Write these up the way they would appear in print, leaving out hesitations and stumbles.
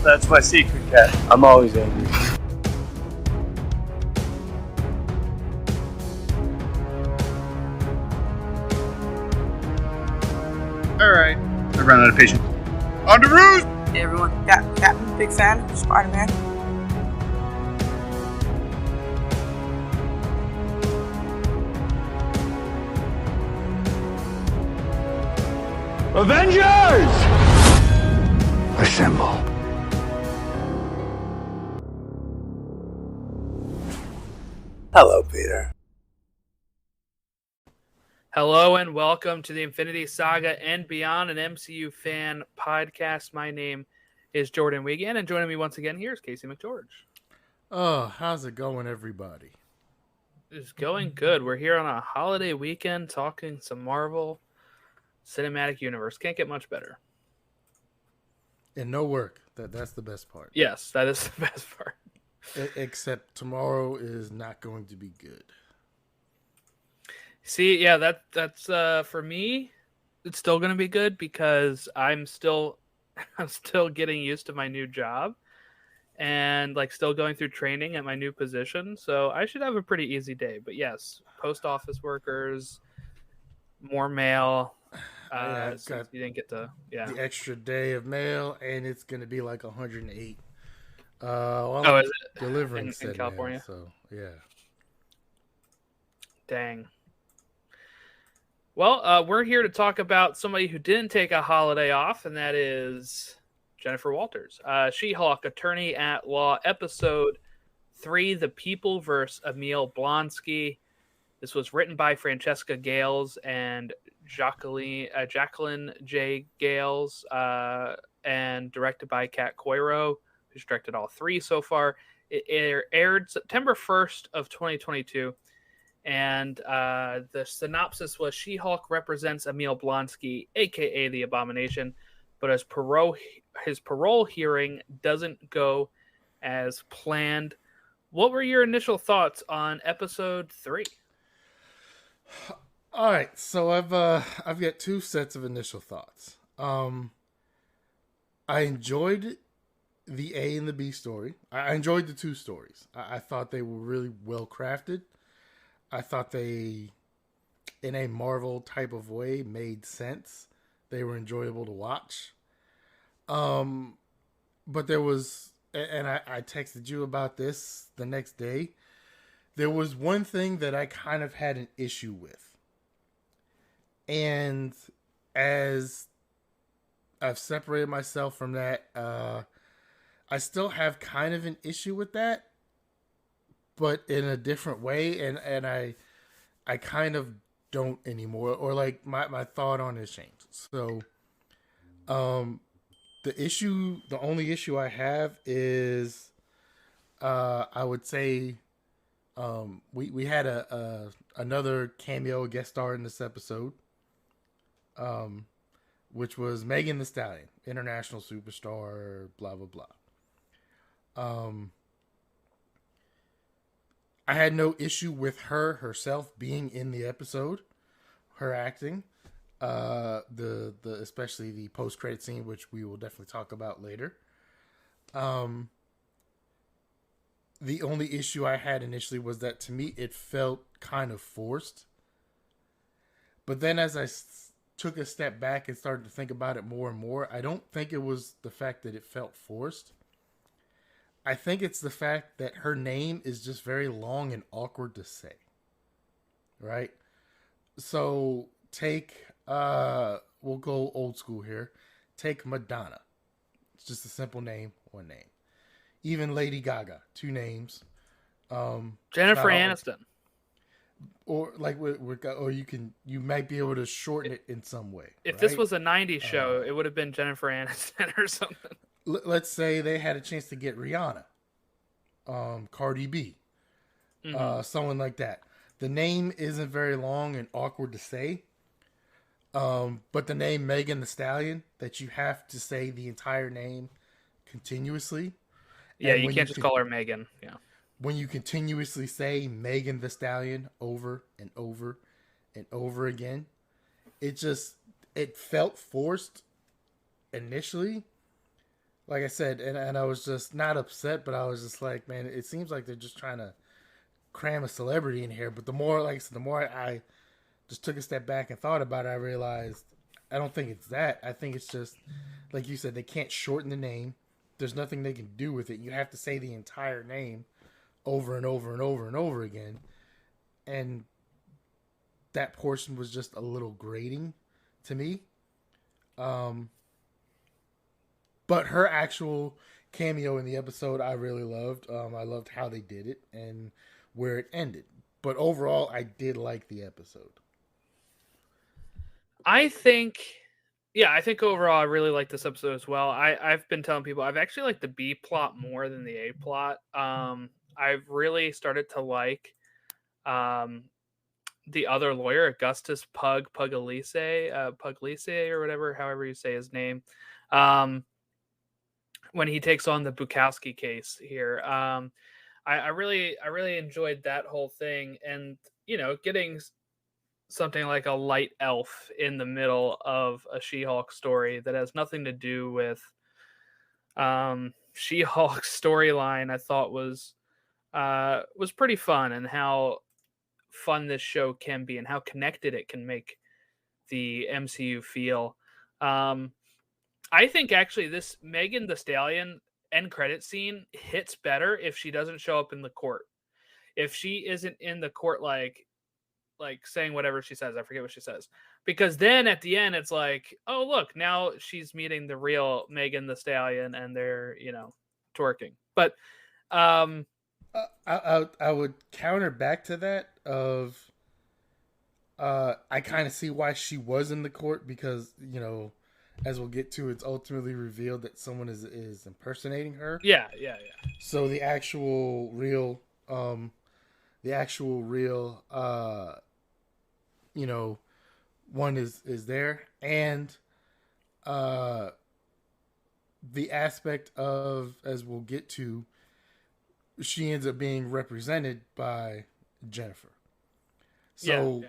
That's my secret, cat. I'm always angry. Alright. I ran out of patience. On the roost! Hey everyone, Captain, big fan of Spider-Man. Avengers! Assemble. Hello, Peter. Hello and welcome to the Infinity Saga and Beyond, an MCU fan podcast. My name is Jordan Wiegand, and joining me once again here is Casey McGeorge. Oh, how's it going, everybody? It's going good. We're here on a holiday weekend talking some Marvel Cinematic Universe. Can't get much better. And no work. That's the best part. Yes, that is the best part. Except tomorrow is not going to be good. See, yeah, that's for me. It's still going to be good because I'm still getting used to my new job and still going through training at my new position. So I should have a pretty easy day. But yes, post office workers, more mail. Since you didn't get the extra day of mail, and it's going to be like 108. Is it delivering in California? Mail, so yeah. Dang. Well, we're here to talk about somebody who didn't take a holiday off, and that is Jennifer Walters. She-Hulk, Attorney at Law, Episode 3, The People vs. Emil Blonsky. This was written by Francesca Gales and Jacqueline J. Gales, and directed by Kat Coiro, who's directed all three so far. It aired September 1st of 2022. And the synopsis was She-Hulk represents Emil Blonsky, a.k.a. the Abomination, but his parole hearing doesn't go as planned. What were your initial thoughts on episode 3? All right, so I've got two sets of initial thoughts. I enjoyed the A and the B story. I enjoyed the two stories. I thought they were really well crafted. I thought they, in a Marvel type of way, made sense. They were enjoyable to watch. But there was, and I texted you about this the next day, there was one thing that I kind of had an issue with. And as I've separated myself from that, I still have kind of an issue with that, but in a different way, and I kind of don't anymore, or my thought on it has changed. So, the only issue I have is, I would say, we had another cameo guest star in this episode, which was Megan Thee Stallion, international superstar, blah blah blah. I had no issue with her herself being in the episode, her acting, the especially the post credit scene, which we will definitely talk about later. The only issue I had initially was that to me it felt kind of forced. But then as I took a step back and started to think about it more and more, I don't think it was the fact that it felt forced. I think it's the fact that her name is just very long and awkward to say. Right? So take, we'll go old school here. Take Madonna. It's just a simple name, one name. Even Lady Gaga, two names. Jennifer Aniston. Or you might be able to shorten it in some way. If right? this was a 90s show, it would have been Jennifer Aniston or something. Let's say they had a chance to get Rihanna, Cardi B, someone like that. The name isn't very long and awkward to say, but the name Megan Thee Stallion, that you have to say the entire name continuously. Yeah, you can't just call her Megan. Yeah. When you continuously say Megan Thee Stallion over and over and over again, it felt forced initially. like I said, and I was just not upset, but I was just like, man, it seems like they're just trying to cram a celebrity in here. But the more, like I said, the more I just took a step back and thought about it, I realized I don't think it's that. I think it's just, like you said, they can't shorten the name. There's nothing they can do with it. You have to say the entire name over and over and over and over again. And that portion was just a little grating to me. But her actual cameo in the episode, I really loved. I loved how they did it and where it ended. But overall, I did like the episode. I think overall I really like this episode as well. I've been telling people I've actually liked the B plot more than the A plot. I've really started to like the other lawyer, Augustus Puglisi, or whatever, however you say his name. When he takes on the Bukowski case here. I really enjoyed that whole thing, and getting something like a light elf in the middle of a She-Hulk story that has nothing to do with She-Hulk's storyline, I thought was pretty fun, and how fun this show can be and how connected it can make the MCU feel. I think actually this Megan Thee Stallion end credit scene hits better if she doesn't show up in the court. If she isn't in the court, like saying whatever she says, I forget what she says, because then at the end it's like, oh look, now she's meeting the real Megan Thee Stallion and they're twerking. But I would counter back to that of I kind of see why she was in the court, because as we'll get to, it's ultimately revealed that someone is impersonating her. Yeah. So the actual real one is there, and the aspect of, as we'll get to, she ends up being represented by Jennifer. So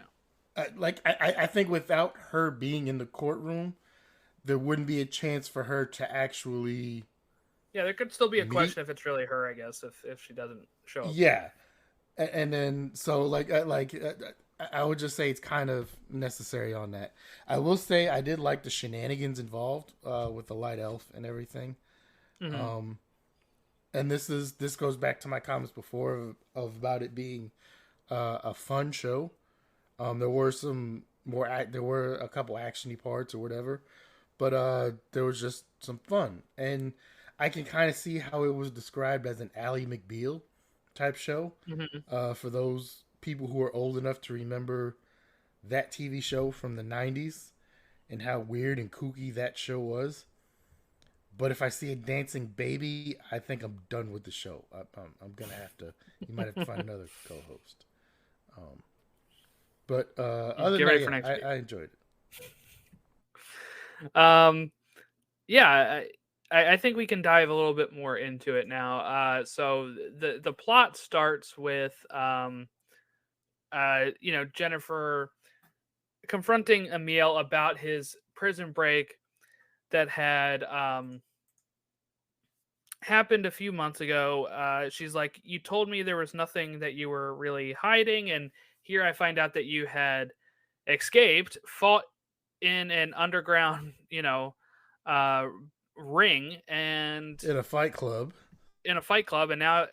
I think without her being in the courtroom, there wouldn't be a chance for her to actually. Yeah, there could still be a question if it's really her, I guess, if she doesn't show up. Yeah, and then so I would just say it's kind of necessary on that. I will say I did like the shenanigans involved with the light elf and everything. Mm-hmm. And this goes back to my comments before of about it being a fun show. There were a couple actiony parts or whatever, but there was just some fun, and I can kind of see how it was described as an Ally McBeal type show. Mm-hmm. For those people who are old enough to remember that TV show from the 90s and how weird and kooky that show was. But if I see a dancing baby, I think I'm done with the show. I'm going to have to, you might have to find another co-host. But other than that, I enjoyed it. Yeah, I think we can dive a little bit more into it now. So the plot starts with Jennifer confronting Emil about his prison break that had happened a few months ago. She's like, you told me there was nothing that you were really hiding, and here I find out that you had escaped, fought in an underground, ring, and in a fight club, and now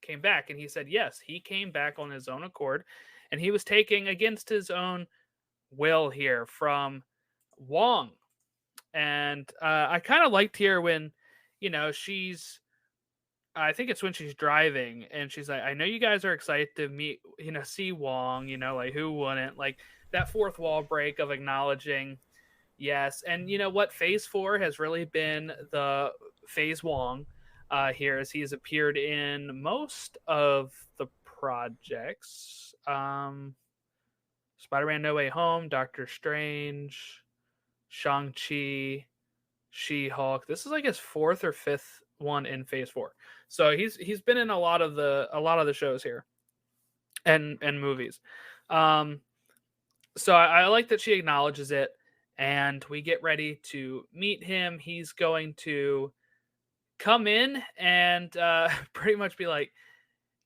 came back. And he said yes, he came back on his own accord, and he was taking against his own will here from Wong. And I kind of liked here when she's, I think it's when she's driving and she's like, I know you guys are excited to meet, see Wong, like who wouldn't, like that fourth wall break of acknowledging. Yes. And you know what? Phase 4 has really been the Phase Wong here, as he's appeared in most of the projects. Spider-Man No Way Home, Doctor Strange, Shang-Chi, She-Hulk. This is like his fourth or fifth one in Phase 4. So he's been in a lot of the shows here and movies. So I like that she acknowledges it. And we get ready to meet him. He's going to come in and pretty much be like,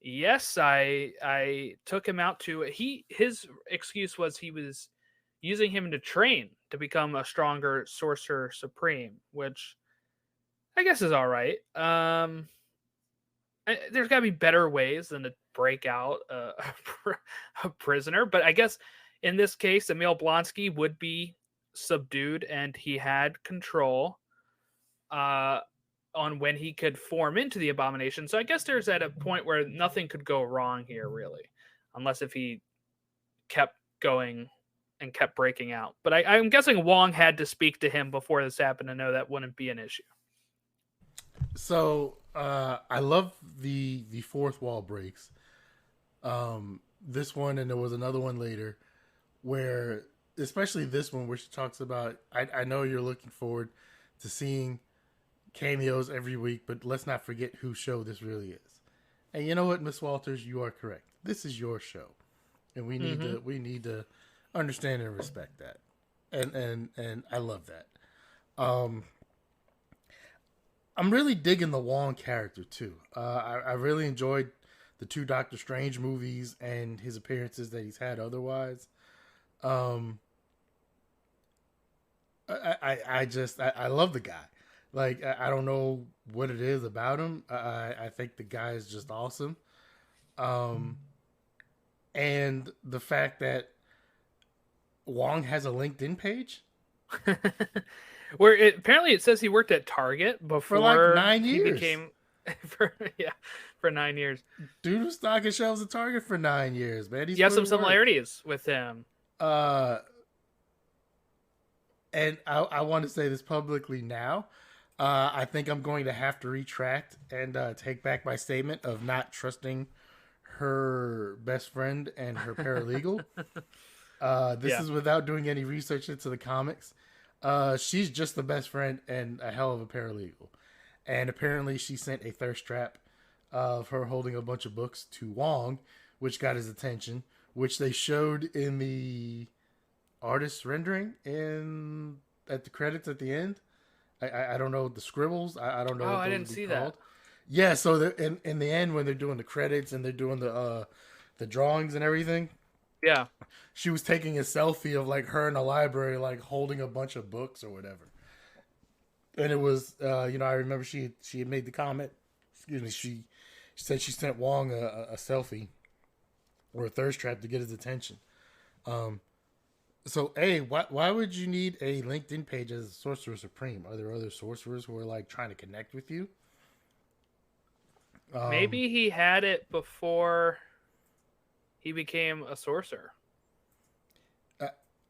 yes, I took him out to his excuse was he was using him to train to become a stronger sorcerer supreme, which I guess is all right. There's got to be better ways than to break out a prisoner, but I guess in this case, Emil Blonsky would be subdued, and he had control on when he could form into the abomination. So I guess there's at a point where nothing could go wrong here, really, unless if he kept going and kept breaking out. But I'm guessing Wong had to speak to him before this happened to know that wouldn't be an issue. So I love the fourth wall breaks. This one, and there was another one later where, especially this one, where she talks about, I know you're looking forward to seeing cameos every week, but let's not forget whose show this really is. And you know what, Miss Walters, you are correct. This is your show, and we need to understand and respect that. And I love that. I'm really digging the Wong character too. I really enjoyed the 2 Doctor Strange movies and his appearances that he's had otherwise. I love the guy. Like, I don't know what it is about him. I think the guy is just awesome. And the fact that Wong has a LinkedIn page. Where apparently it says he worked at Target before for like 9 years. He became for 9 years. Dude was stocking shelves at Target for 9 years, man. You have some similarities with him. And I want to say this publicly now. I think I'm going to have to retract and take back my statement of not trusting her best friend and her paralegal. This is without doing any research into the comics. She's just the best friend and a hell of a paralegal. And apparently she sent a thirst trap of her holding a bunch of books to Wong, which got his attention, which they showed in the artist rendering at the credits at the end. I don't know the scribbles. I don't know. Oh, I didn't see that. Yeah, so in the end when they're doing the credits and they're doing the drawings and everything. Yeah. She was taking a selfie of like her in a library, like holding a bunch of books or whatever. And it was, I remember she had made the comment. Excuse me. She said she sent Wong a selfie or a thirst trap to get his attention. So, why would you need a LinkedIn page as a Sorcerer Supreme? Are there other sorcerers who are like trying to connect with you? Maybe he had it before he became a sorcerer.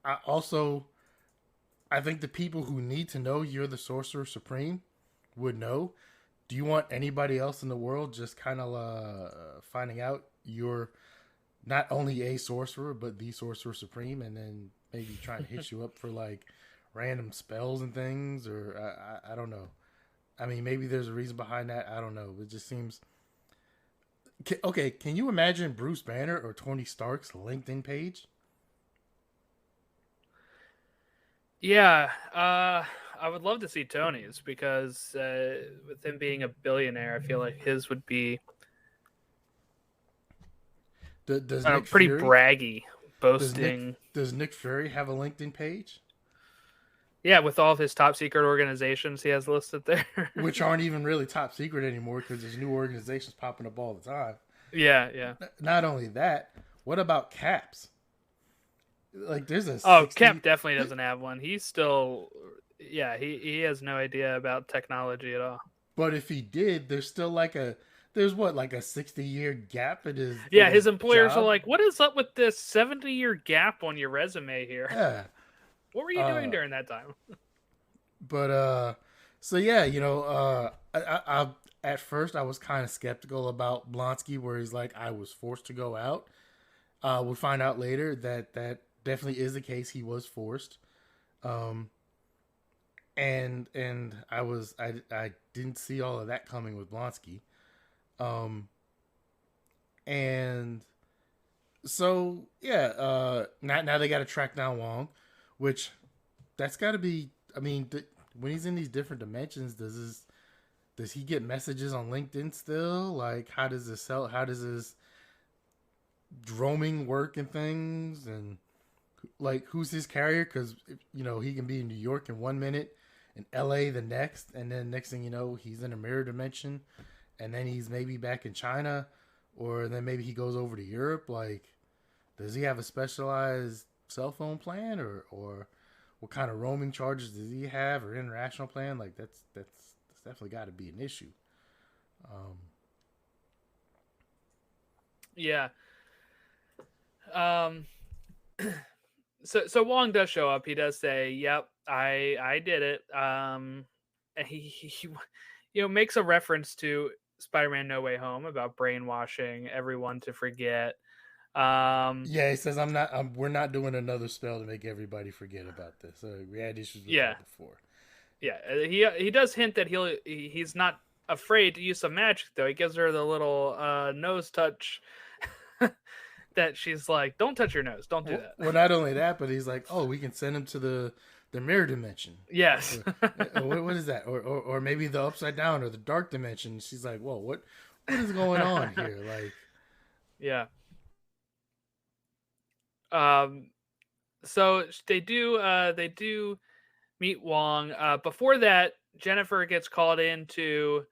I think the people who need to know you're the Sorcerer Supreme would know. Do you want anybody else in the world just kind of finding out you're not only a sorcerer, but the Sorcerer Supreme, and then maybe trying to hit you up for like random spells and things? Or I don't know. I mean, maybe there's a reason behind that. I don't know. It just seems... Okay, can you imagine Bruce Banner or Tony Stark's LinkedIn page? Yeah, I would love to see Tony's because with him being a billionaire, I feel like his would be pretty braggy, boasting. Does Nick Fury have a LinkedIn page? Yeah, with all of his top secret organizations he has listed there. Which aren't even really top secret anymore because there's new organizations popping up all the time. Yeah. Not only that, what about Caps? Like, there's a... Cap definitely doesn't have one. He's still... Yeah, he has no idea about technology at all. But if he did, there's still like a... There's what, like a 60-year gap in his... Yeah, his employers are like, what is up with this 70-year gap on your resume here? Yeah. What were you doing during that time? But, so yeah, I at first I was kind of skeptical about Blonsky, where he's like, I was forced to go out. We'll find out later that definitely is the case. He was forced. And I didn't see all of that coming with Blonsky. And so, yeah, now they got to track down Wong, which that's got to be, I mean, when he's in these different dimensions, does his Does he get messages on LinkedIn still? Like, how does his roaming work and things? And like, who's his carrier? Because he can be in New York in 1 minute, in LA the next, and then next thing you know, he's in a mirror dimension, and then he's maybe back in China, or then maybe he goes over to Europe. Like, does he have a specialized cell phone plan, or what kind of roaming charges does he have, or international plan? Like, that's definitely got to be an issue. Yeah. So Wong does show up. He does say, "Yep, I did it." And he makes a reference to Spider-Man: No Way Home about brainwashing everyone to forget. Yeah, he says, we're not doing another spell to make everybody forget about this. We had issues with that before. Yeah, he does hint that he's not afraid to use some magic, though. He gives her the little nose touch that she's like, "Don't touch your nose. Don't do that." Well, not only that, but he's like, "Oh, we can send him to the mirror dimension." Yes. What is that? Or maybe the upside down or the dark dimension. She's like, "Whoa, what is going on here?" Like, yeah. So they do meet Wong. Before that, Jennifer gets called into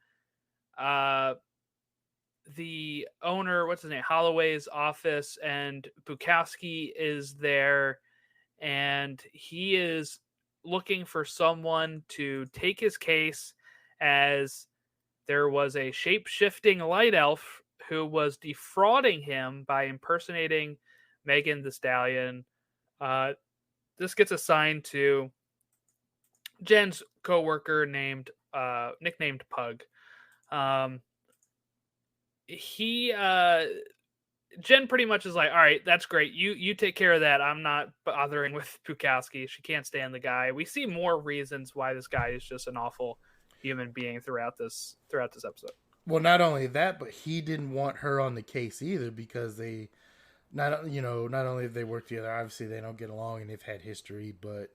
the owner, what's his name, Holloway's office, and Bukowski is there, and he is looking for someone to take his case, as there was a shape-shifting light elf who was defrauding him by impersonating Megan the Stallion. This gets assigned to Jen's coworker nicknamed Pug. Jen pretty much is like, "All right, that's great. You take care of that. I'm not bothering with Bukowski. She can't stand the guy." We see more reasons why this guy is just an awful human being throughout this episode. Well, not only that, but he didn't want her on the case either, because they not only have they worked together, obviously they don't get along and they've had history, but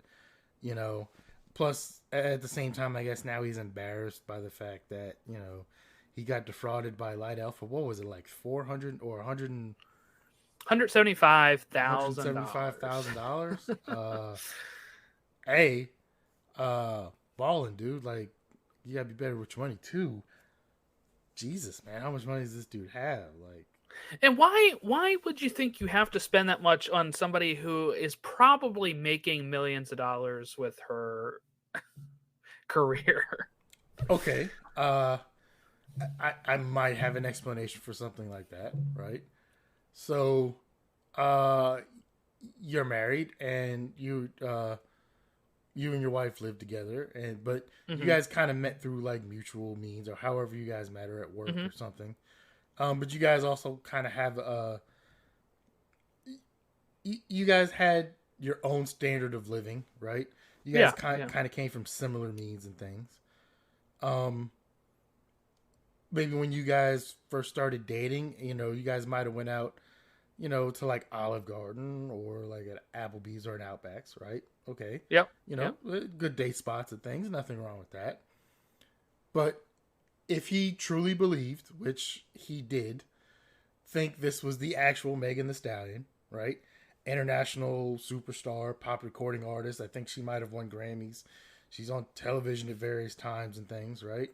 plus at the same time, I guess now he's embarrassed by the fact that he got defrauded by Light Alpha. What was it, like 400 or 100 $175,000. Hey, balling, dude. Like, you gotta be better with your money too. Jesus, man, how much money does this dude have? Like, and why would you think you have to spend that much on somebody who is probably making millions of dollars with her career? Okay, I might have an explanation for something like that, right? So, you're married and you and your wife live together, but you guys kind of met through like mutual means, or however you guys met, or at work or something. But you guys also kind of have you guys had your own standard of living, right? You guys kind of came from similar means and things. Maybe when you guys first started dating, you guys might have went out, to like Olive Garden or like at Applebee's or an Outback's, right? Okay. Yep. Good date spots and things. Nothing wrong with that. But if he truly believed, which he did, think this was the actual Megan the Stallion, right? International superstar, pop recording artist. I think she might have won Grammys. She's on television at various times and things, right?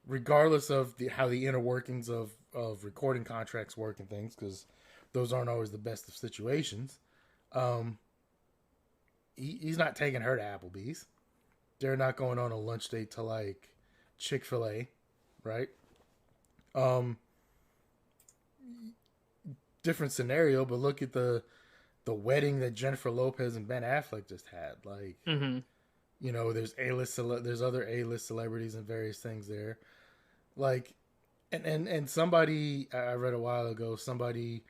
Regardless of how the inner workings of recording contracts work and things, because those aren't always the best of situations. He's not taking her to Applebee's. They're not going on a lunch date to like Chick-fil-A, right? Different scenario, but look at the wedding that Jennifer Lopez and Ben Affleck just had. Like, there's there's other A-list celebrities and various things there. Like, and somebody I read a while ago, somebody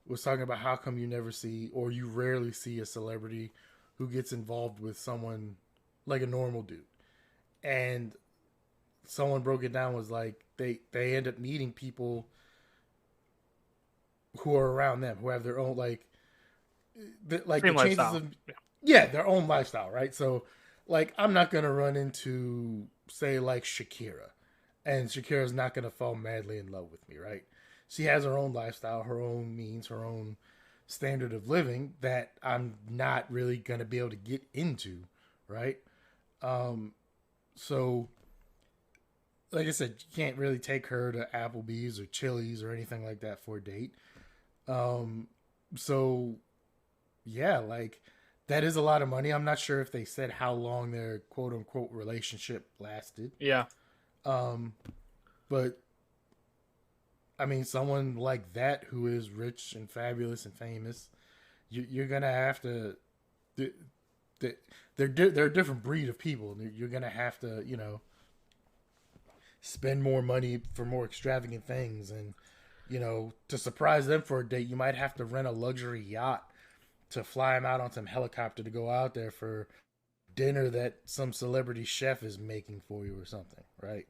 was talking about how come you never see, or you rarely see, a celebrity who gets involved with someone like a normal dude. And someone broke it down, was like they end up meeting people who are around them, who have their own the chances of their own lifestyle, right? So like, I'm not gonna run into say like Shakira, and Shakira's not going to fall madly in love with me, right? She has her own lifestyle, her own means, her own standard of living that I'm not really going to be able to get into, right? So, like I said, you can't really take her to Applebee's or Chili's or anything like that for a date. So, yeah, like, that is a lot of money. I'm not sure if they said how long their quote-unquote relationship lasted. Yeah. But, I mean, someone like that who is rich and fabulous and famous, you're going to have to... They're a different breed of people. You're going to have to, you know, spend more money for more extravagant things. And, you know, to surprise them for a date, you might have to rent a luxury yacht to fly them out on some helicopter to go out there for dinner that some celebrity chef is making for you or something, right?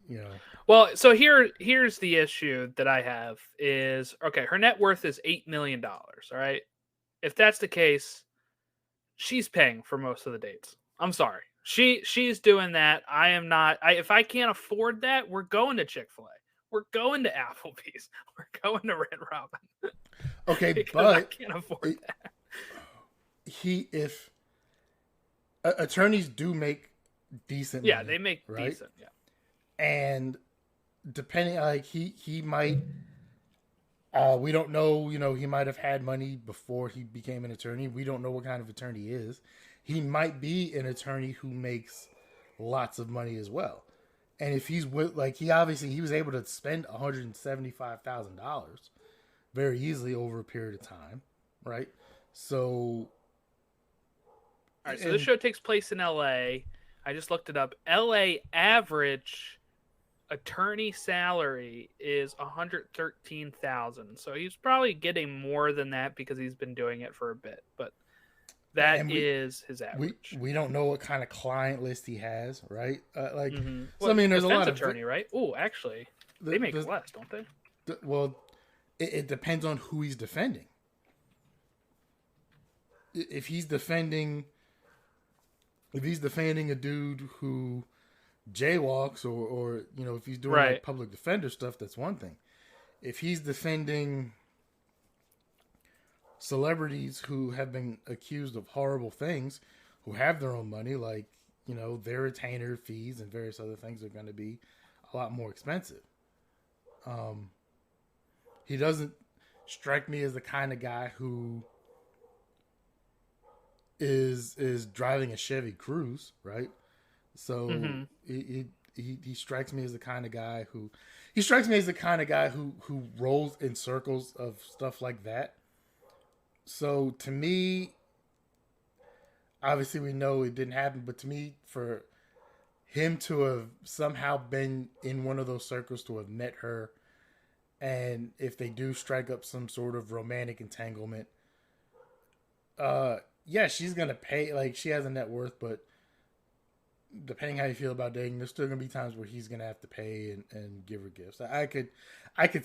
You know. Well, so here's the issue that I have is, okay, her net worth is $8 million, all right? If that's the case, she's paying for most of the dates. I'm sorry. She's doing that. I am not. If I can't afford that, we're going to Chick-fil-A. We're going to Applebee's. We're going to Red Robin. Okay, but I can't afford that. If attorneys do make decent money, They make right? decent, yeah. And depending, like he might, we don't know, you know, he might have had money before he became an attorney. We don't know what kind of attorney he is. He might be an attorney who makes lots of money as well. And if he's with, like, he was able to spend $175,000 very easily over a period of time, right? So, all right. So this show takes place in L.A. I just looked it up. L.A. average attorney salary is $113,000. So he's probably getting more than that because he's been doing it for a bit. But that is his average. We don't know what kind of client list he has, right? Like, Mm-hmm. So I mean, there's a lot of attorney, right? Oh, actually, they make less, don't they? Well, it depends on who he's defending. If he's defending a dude who jaywalks, or you know, if he's doing like public defender stuff, that's one thing. If he's defending celebrities who have been accused of horrible things, who have their own money, like, you know, their retainer fees and various other things are going to be a lot more expensive. He doesn't strike me as the kind of guy who is driving a Chevy Cruze, right? So he strikes me as the kind of guy who rolls in circles of stuff like that. So to me, obviously we know it didn't happen, but to me, for him to have somehow been in one of those circles, to have met her, and if they do strike up some sort of romantic entanglement, yeah, she's gonna pay. Like, she has a net worth, but depending how you feel about dating, there's still gonna be times where he's gonna have to pay and give her gifts. I could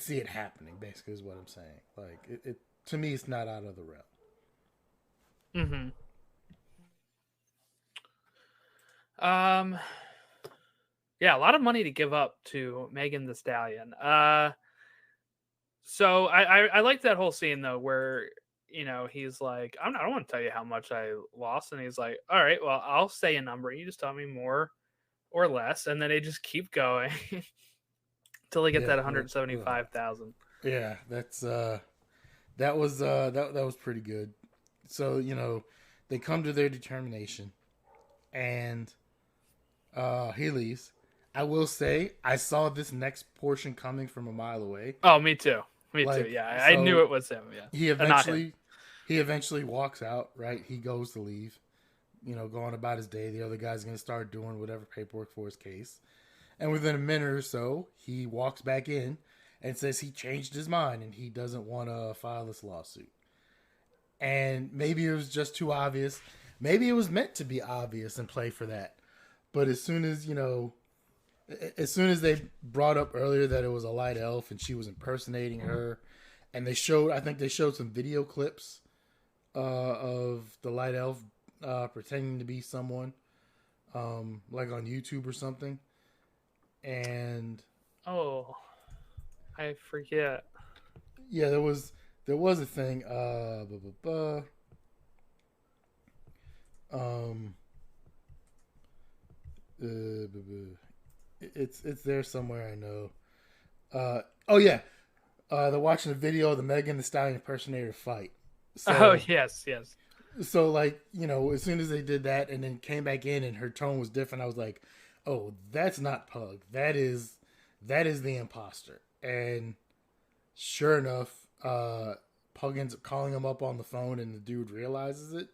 see it happening. Basically, is what I'm saying. Like, it to me, it's not out of the realm. Yeah, a lot of money to give up to Megan Thee Stallion. So I like that whole scene though, where, you know, he's like, I don't want to tell you how much I lost, and he's like, all right, well, I'll say a number. You just tell me more or less, and then they just keep going until they get that 175,000. Yeah, that was pretty good. So, you know, they come to their determination, and he leaves. I will say, I saw this next portion coming from a mile away. Oh, me too. Me too. Yeah, I knew it was him. Yeah. He eventually walks out. Right, he goes to leave. You know, going about his day. The other guy's gonna start doing whatever paperwork for his case, and within a minute or so, he walks back in and says he changed his mind and he doesn't want to file this lawsuit. And maybe it was just too obvious. Maybe it was meant to be obvious and play for that. But as soon as they brought up earlier that it was a light elf and she was impersonating her, and I think they showed some video clips of the light elf pretending to be someone like on YouTube or something. And Oh, I forget. yeah, there was a thing. Um, it's there somewhere. I know. Oh yeah. They're watching a video of the Megan Thee Stallion impersonator fight. Oh, So yes, yes. so like, as soon as they did that and then came back in and her tone was different, I was like, oh, that's not Pug. That is the imposter. And sure enough, Pug ends up calling him up on the phone and the dude realizes it.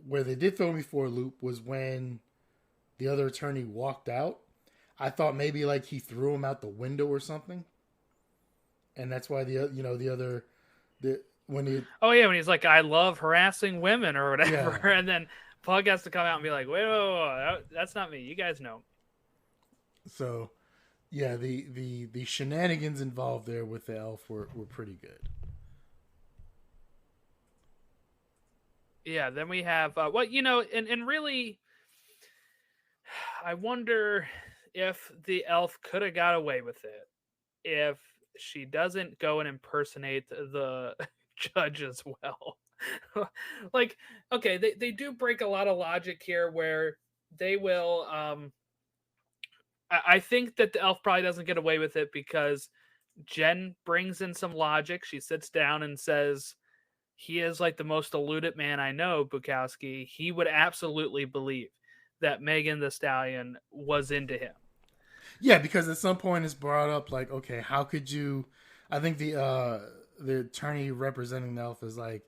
Where they did throw me for a loop was when the other attorney walked out. I thought maybe like he threw him out the window or something. And that's why when he Oh yeah, when he's like, "I love harassing women" or whatever, Yeah. and then Pug has to come out and be like, "Wait, that's not me. You guys know." So, yeah, the shenanigans involved there with the elf were pretty good. Yeah. Then we have and really, I wonder if the elf could have got away with it if she doesn't go and impersonate the judge as well. Like, okay, they do break a lot of logic here where they will I think that the elf probably doesn't get away with it because Jen brings in some logic. She sits down and says, he is like the most deluded man I know, Bukowski. He would absolutely believe that Megan Thee Stallion was into him. Yeah, because at some point it's brought up like, okay, how could you? I think the attorney representing the elf is like,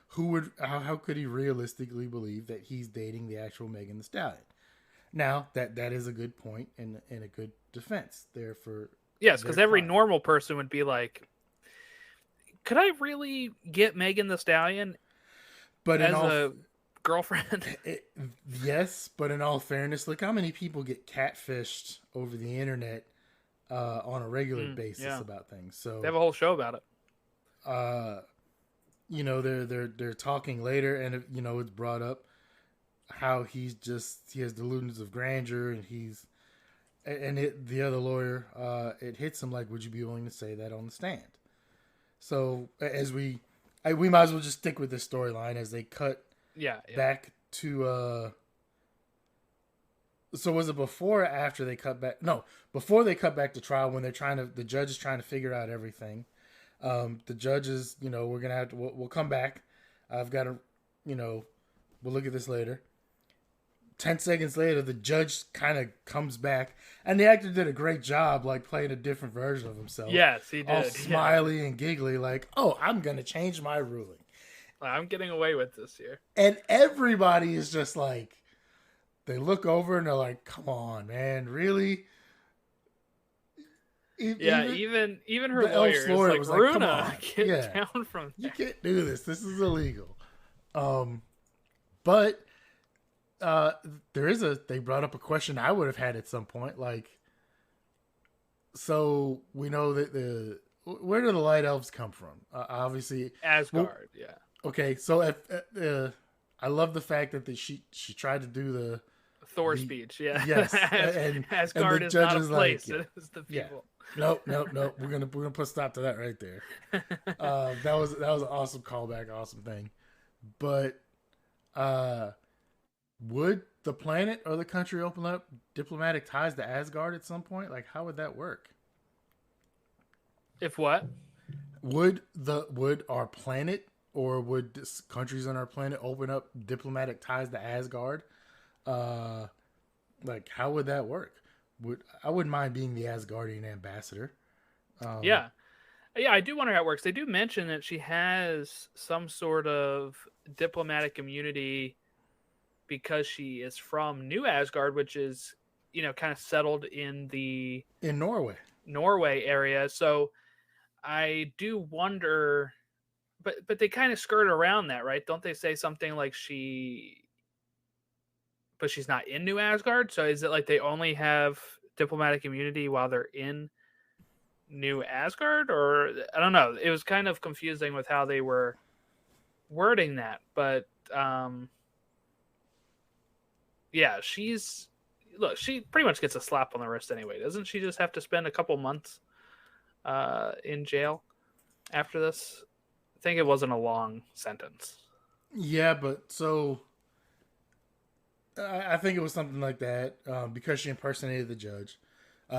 how could he realistically believe that he's dating the actual Megan Thee Stallion? Now that is a good point and a good defense there for Yes, because every client. normal person would be like, could I really get Megan Thee Stallion But as a girlfriend? Yes, but in all fairness, look how many people get catfished over the internet on a regular basis about things. So they have a whole show about it. They're talking later, and it's brought up how he has delusions of grandeur, and the other lawyer it hits him like, would you be willing to say that on the stand? So as we might as well just stick with this storyline as they cut back to so was it before or after they cut back? No, before they cut back to trial when the judge is trying to figure out everything. The judge is, we're gonna have to we'll come back. I've got to, we'll look at this later. 10 seconds later, the judge kind of comes back, and the actor did a great job, like playing a different version of himself. Yes, he did. All smiley and giggly, like, "Oh, I'm gonna change my ruling. I'm getting away with this here." And everybody is just like, they look over and they're like, "Come on, man, really?" Even her lawyer is like, "Runa, get down from there. You can't do this. This is illegal." But they brought up a question I would have had at some point, like, so we know that where do the light elves come from? Obviously Asgard. Yeah. Okay, so I love the fact that she tried to do the Thor speech. Yeah. Yes, Asgard is not a place; it is the people. Nope. We're gonna put a stop to that right there. That was an awesome callback, awesome thing. But would the planet or the country open up diplomatic ties to Asgard at some point? Like, how would that work? If what? Would our planet or would countries on our planet open up diplomatic ties to Asgard? Like, how would that work? I wouldn't mind being the Asgardian ambassador. Yeah, I do wonder how it works. They do mention that she has some sort of diplomatic immunity because she is from New Asgard, which is, kind of settled in Norway area. So I do wonder, but they kind of skirt around that, right? Don't they say something like but she's not in New Asgard? So is it like they only have diplomatic immunity while they're in New Asgard? Or I don't know. It was kind of confusing with how they were wording that, but yeah, she pretty much gets a slap on the wrist anyway. Doesn't she just have to spend a couple months in jail after this? I think it wasn't a long sentence. Yeah, but so I think it was something like that because she impersonated the judge.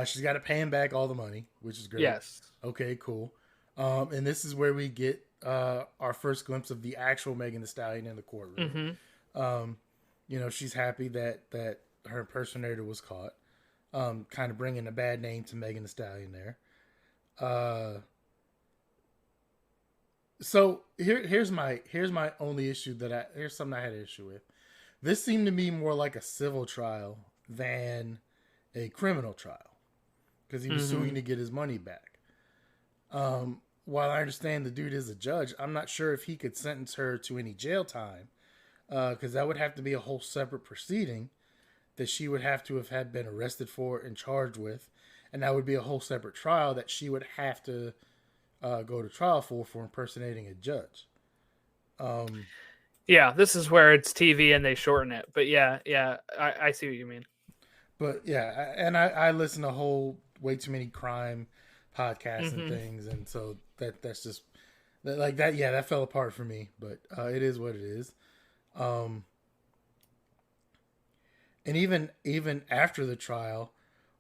She's got to pay him back all the money, which is great. Yes. Okay, cool. And this is where we get our first glimpse of the actual Megan Thee Stallion in the courtroom. Mm-hmm. She's happy that her impersonator was caught. Kind of bringing a bad name to Megan Thee Stallion there. So here's my only issue here's something I had an issue with. This seemed to me more like a civil trial than a criminal trial because he was suing to get his money back. While I understand the dude is a judge, I'm not sure if he could sentence her to any jail time because that would have to be a whole separate proceeding that she would have to have had been arrested for and charged with, and that would be a whole separate trial that she would have to go to trial for impersonating a judge. Yeah, this is where it's TV and they shorten it. But yeah, I see what you mean. But yeah, and I listen to way too many crime podcasts and things, and so that's just like that. Yeah, that fell apart for me, but it is what it is. And even after the trial,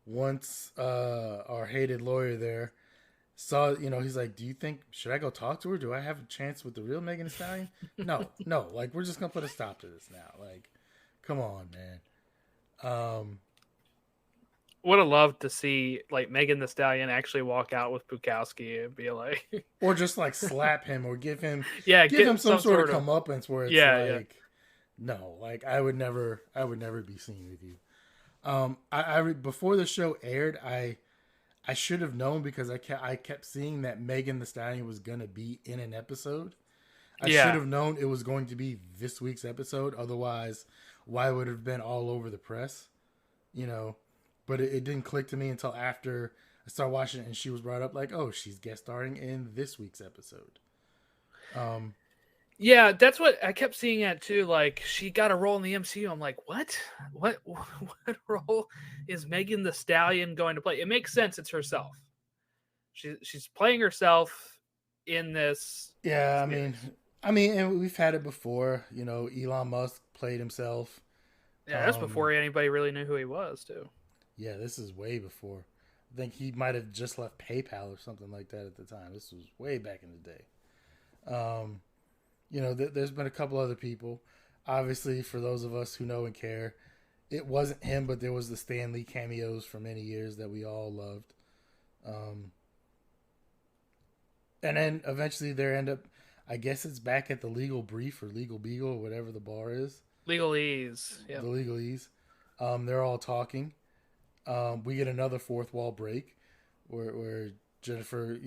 once our hated lawyer there saw, he's like, "Do you think should I go talk to her? Do I have a chance with the real Megan Thee Stallion?" No. Like, we're just gonna put a stop to this now. Like, come on, man. Would have loved to see like Megan Thee Stallion actually walk out with Bukowski and be like, or just like slap him or give him some sort of comeuppance where it's no, like I would never be seen with you. I before the show aired, I should have known because I kept seeing that Megan Thee Stallion was gonna be in an episode. I should have known it was going to be this week's episode. Otherwise, why would it have been all over the press? But it didn't click to me until after I started watching it and she was brought up like, oh, she's guest starring in this week's episode. Yeah, that's what I kept seeing it too. Like, she got a role in the MCU. I'm like, what role is Megan Thee Stallion going to play? It makes sense. It's herself. She's playing herself in this. Yeah, I mean, and we've had it before. Elon Musk played himself. Yeah, that's before anybody really knew who he was too. Yeah, this is way before. I think he might have just left PayPal or something like that at the time. This was way back in the day. There's been a couple other people. Obviously, for those of us who know and care, it wasn't him, but there was the Stan Lee cameos for many years that we all loved. And then eventually there end up, I guess it's back at the Legal Brief or Legal Beagle or whatever the bar is. Legalese. Yeah. The Legalese. They're all talking. We get another fourth wall break where Jennifer,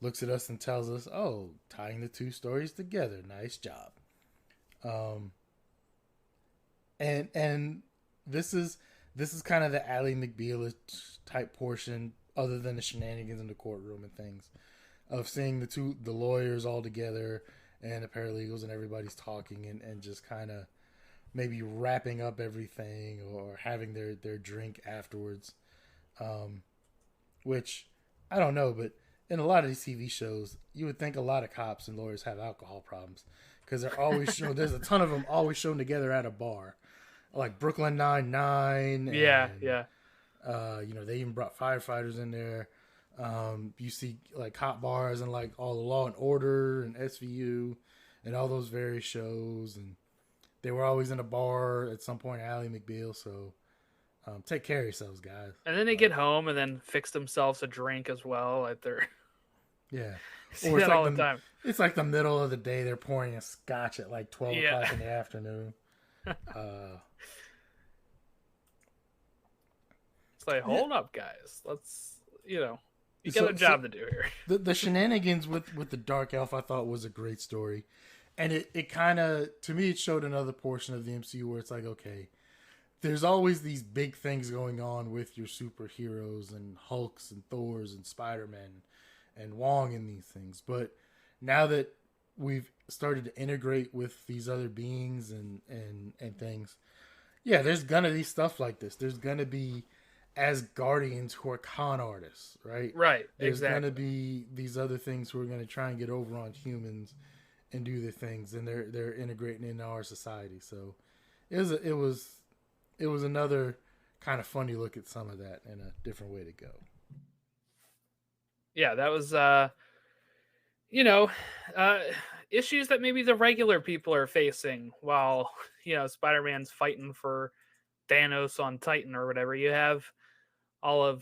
looks at us and tells us, "Oh, tying the two stories together, nice job." And this is kind of the Ally McBeal type portion, other than the shenanigans in the courtroom and things, of seeing the lawyers all together and the paralegals and everybody's talking and just kind of maybe wrapping up everything or having their drink afterwards. Which I don't know, but in a lot of these TV shows, you would think a lot of cops and lawyers have alcohol problems because they're always shown. There's a ton of them always shown together at a bar, like Brooklyn Nine-Nine. Yeah. They even brought firefighters in there. You see like cop bars and like all the Law and Order and SVU and all those various shows, and they were always in a bar at some point. Ally McBeal, so take care of yourselves, guys. And then they get home and then fix themselves a drink as well at their. Yeah, or it's all the time. It's like the middle of the day. They're pouring a scotch at like 12 o'clock in the afternoon. It's like, hold up, guys. Let's, you got a job to do here. The shenanigans with the Dark Elf, I thought, was a great story. And it kind of, to me, it showed another portion of the MCU where it's like, okay, there's always these big things going on with your superheroes and Hulks and Thors and Spider-Man and Wong and these things. But now that we've started to integrate with these other beings and things, Yeah, there's gonna be stuff like this. There's gonna be Asgardians who are con artists, right? Right, There's exactly. gonna be these other things who are gonna try and get over on humans and do their things, and they're integrating into our society. So it was another kind of funny look at some of that and a different way to go. Yeah, that was you know, uh issues that maybe the regular people are facing while, Spider-Man's fighting for Thanos on Titan or whatever. You have all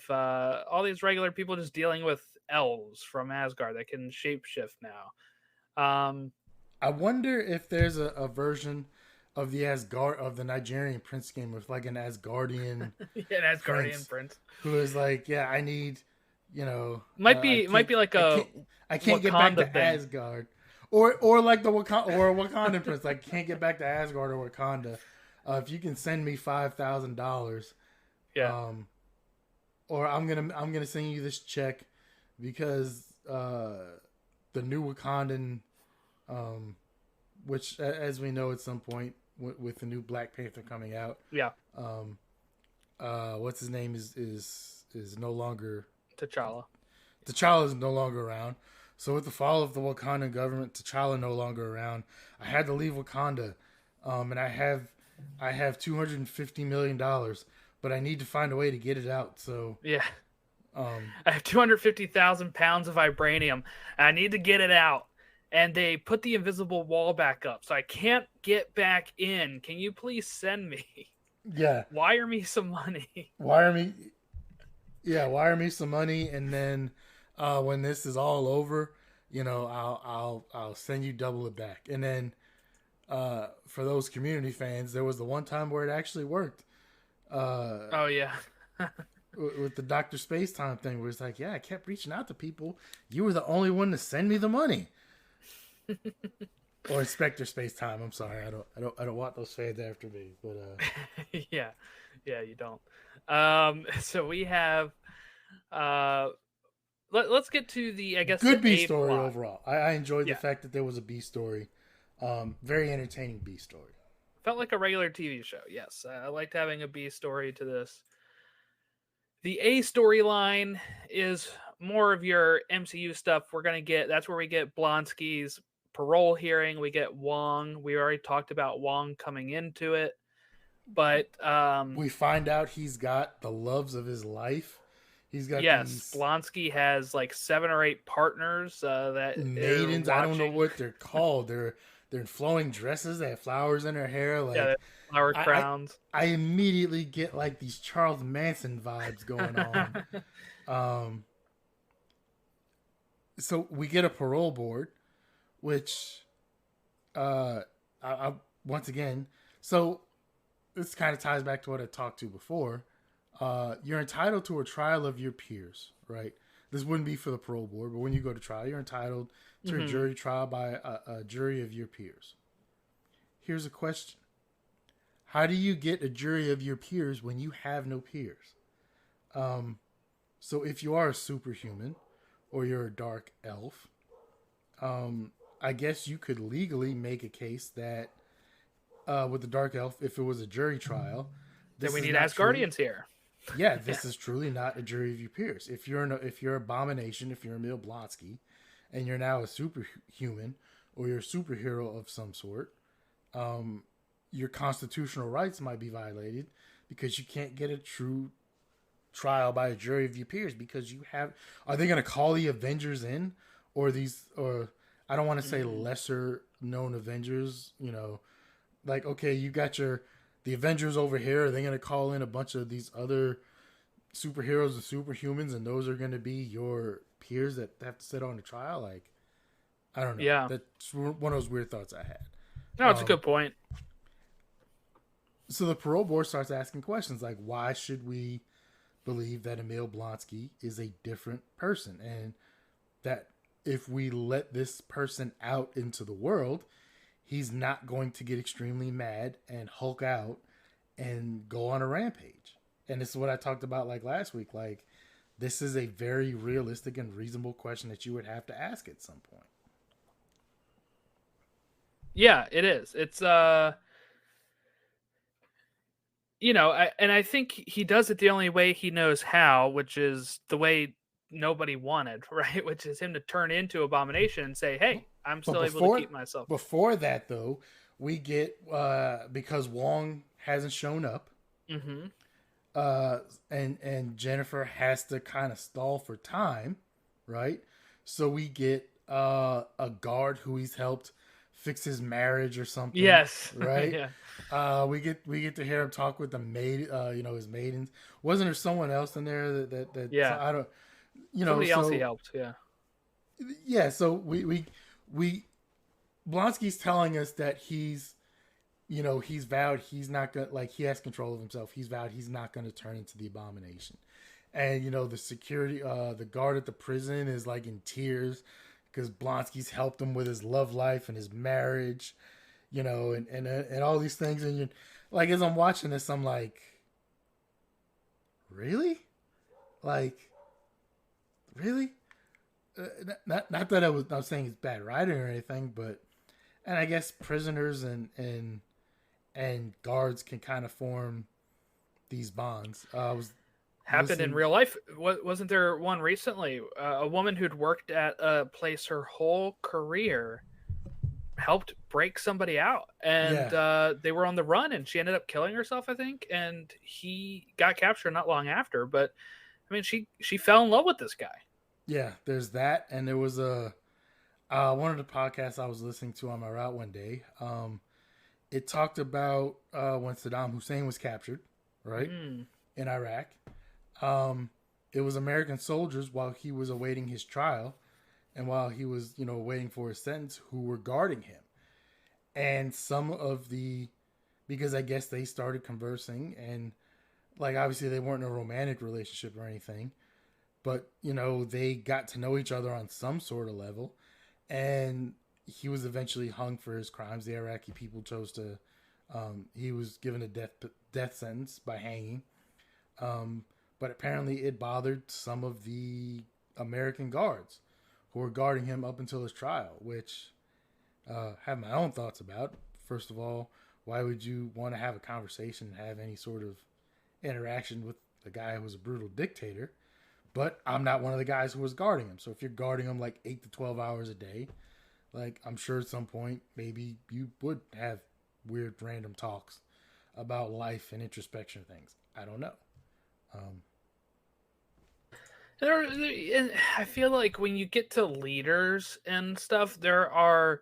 these regular people just dealing with elves from Asgard that can shapeshift now. I wonder if there's a version of the Nigerian Prince game with like an Asgardian An Asgardian prince prince. who is like, yeah, I need, Might be like a I can't get back Wakanda to thing. Asgard, or like the Wakandan prince, like can't get back to Asgard or Wakanda. If you can send me $5,000, Yeah. or I'm gonna send you this check because the new Wakandan, which as we know at some point with the new Black Panther coming out, Yeah. what's his name is no longer T'Challa. T'Challa is no longer around. So with the fall of the Wakandan government, T'Challa no longer around. I had to leave Wakanda, and I have $250 million, but I need to find a way to get it out. So Yeah. um, I have 250,000 pounds of vibranium. And I need to get it out. And they put the invisible wall back up, so I can't get back in. Can you please send me? yeah, Wire me some money. wire me some money, and then when this is all over, I'll send you double it back. And then for those community fans, there was the one time where it actually worked. Oh yeah. With the Dr. Spacetime thing, where it's like, yeah, I kept reaching out to people. You were the only one to send me the money. Or Inspector Spacetime. I'm sorry, I don't want those fans after me, but Yeah, you don't. So we have let's get to the, I guess, good the B A story plot. overall. I enjoyed Yeah. the fact that there was a B story. Very entertaining B story. Felt like a regular TV show. Yes, I liked having a B story to this. The A storyline is more of your MCU stuff. That's where we get Blonsky's parole hearing. We get Wong. We already talked about Wong coming into it, but We find out he's got the loves of his life. He's got yes, these Blonsky has like 7 or 8 partners that maidens. are I don't know watching. what they're called. They're in flowing dresses. They have flowers in their hair. Like Yeah, flower I- crowns. I immediately get like these Charles Manson vibes going on. So we get a parole board, which, I once again, so this kind of ties back to what I talked to before. You're entitled to a trial of your peers, right? This wouldn't be for the parole board, but when you go to trial, you're entitled to a jury trial by a jury of your peers. Here's a question. How do you get a jury of your peers when you have no peers? So if you are a superhuman or you're a dark elf, I guess you could legally make a case that with the dark elf, if it was a jury trial, Then we is need not Asgardians here. yeah, this is truly not a jury of your peers. If you're Abomination, if you're Emil Blonsky, and you're now a superhuman or you're a superhero of some sort, your constitutional rights might be violated because you can't get a true trial by a jury of your peers because you have. Are they going to call the Avengers in, or I don't want to say lesser known Avengers? Like, okay, you got the Avengers over here. Are they going to call in a bunch of these other superheroes and superhumans, and those are going to be your peers that have to sit on the trial? Like, I don't know. Yeah. That's one of those weird thoughts I had. No, it's a good point. So the parole board starts asking questions like, why should we believe that Emil Blonsky is a different person? And that if we let this person out into the world, he's not going to get extremely mad and Hulk out and go on a rampage. And this is what I talked about like last week. Like, this is a very realistic and reasonable question that you would have to ask at some point. Yeah, it is. It's I think he does it the only way he knows how, which is the way nobody wanted, right? Which is him to turn into Abomination and say, "Hey, I'm But still able to keep myself." before that, though, we get because Wong hasn't shown up, Mm-hmm. and Jennifer has to kind of stall for time, right? So we get a guard who he's helped fix his marriage or something. Yes. Right. Yeah. We get to hear him talk with the maid, his maidens. Wasn't there someone else in there that Yeah. I don't, Somebody else he helped. Yeah. Yeah. So we Blonsky's telling us that he's vowed he's not gonna, like, he has control of himself. He's vowed he's not gonna turn into the Abomination. And the security, the guard at the prison is like in tears because Blonsky's helped him with his love life and his marriage, and all these things. And like, as I'm watching this, I'm like, really, like, really? Not that I'm saying it's bad writing or anything, but, and I guess prisoners and guards can kind of form these bonds. Happened in real life. Wasn't there one recently? A woman who'd worked at a place her whole career helped break somebody out, and they were on the run, and she ended up killing herself, I think, and he got captured not long after. But I mean, she fell in love with this guy. Yeah, there's that, and there was one of the podcasts I was listening to on my route one day. It talked about when Saddam Hussein was captured, right, in Iraq. It was American soldiers while he was awaiting his trial and while he was, waiting for his sentence, who were guarding him. And because I guess they started conversing, and, like, obviously they weren't in a romantic relationship or anything, but, they got to know each other on some sort of level. And he was eventually hung for his crimes. The Iraqi people chose to, he was given a death sentence by hanging. But apparently it bothered some of the American guards who were guarding him up until his trial, which I have my own thoughts about. First of all, why would you want to have a conversation and have any sort of interaction with a guy who was a brutal dictator? But I'm not one of the guys who was guarding him. So if you're guarding him like 8 to 12 hours a day, like, I'm sure at some point maybe you would have weird random talks about life and introspection things. I don't know. And I feel like when you get to leaders and stuff, there are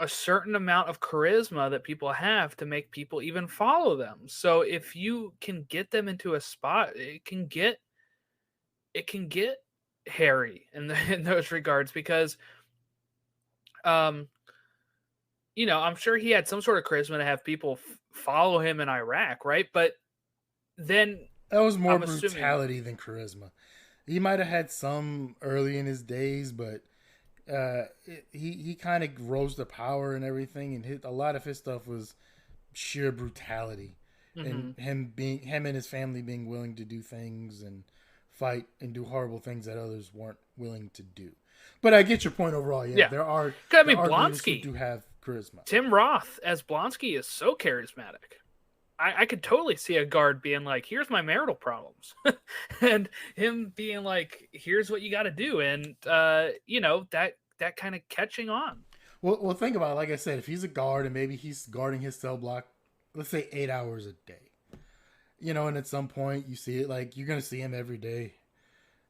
a certain amount of charisma that people have to make people even follow them. So if you can get them into a spot, it can get hairy in those regards, because I'm sure he had some sort of charisma to have people follow him in Iraq, right? But then that was more brutality than charisma. He might have had some early in his days, but he kind of rose to power and everything, and a lot of his stuff was sheer brutality, and him and his family being willing to do things and fight and do horrible things that others weren't willing to do. But I get your point overall. Yeah. There are Blonsky who do have charisma. Tim Roth as Blonsky is so charismatic. I could totally see a guard being like, "Here's my marital problems," and him being like, "Here's what you got to do," and that kind of catching on. Well, think about it. Like I said, if he's a guard and maybe he's guarding his cell block, let's say 8 hours a day, and at some point you see it, like, you're gonna see him every day.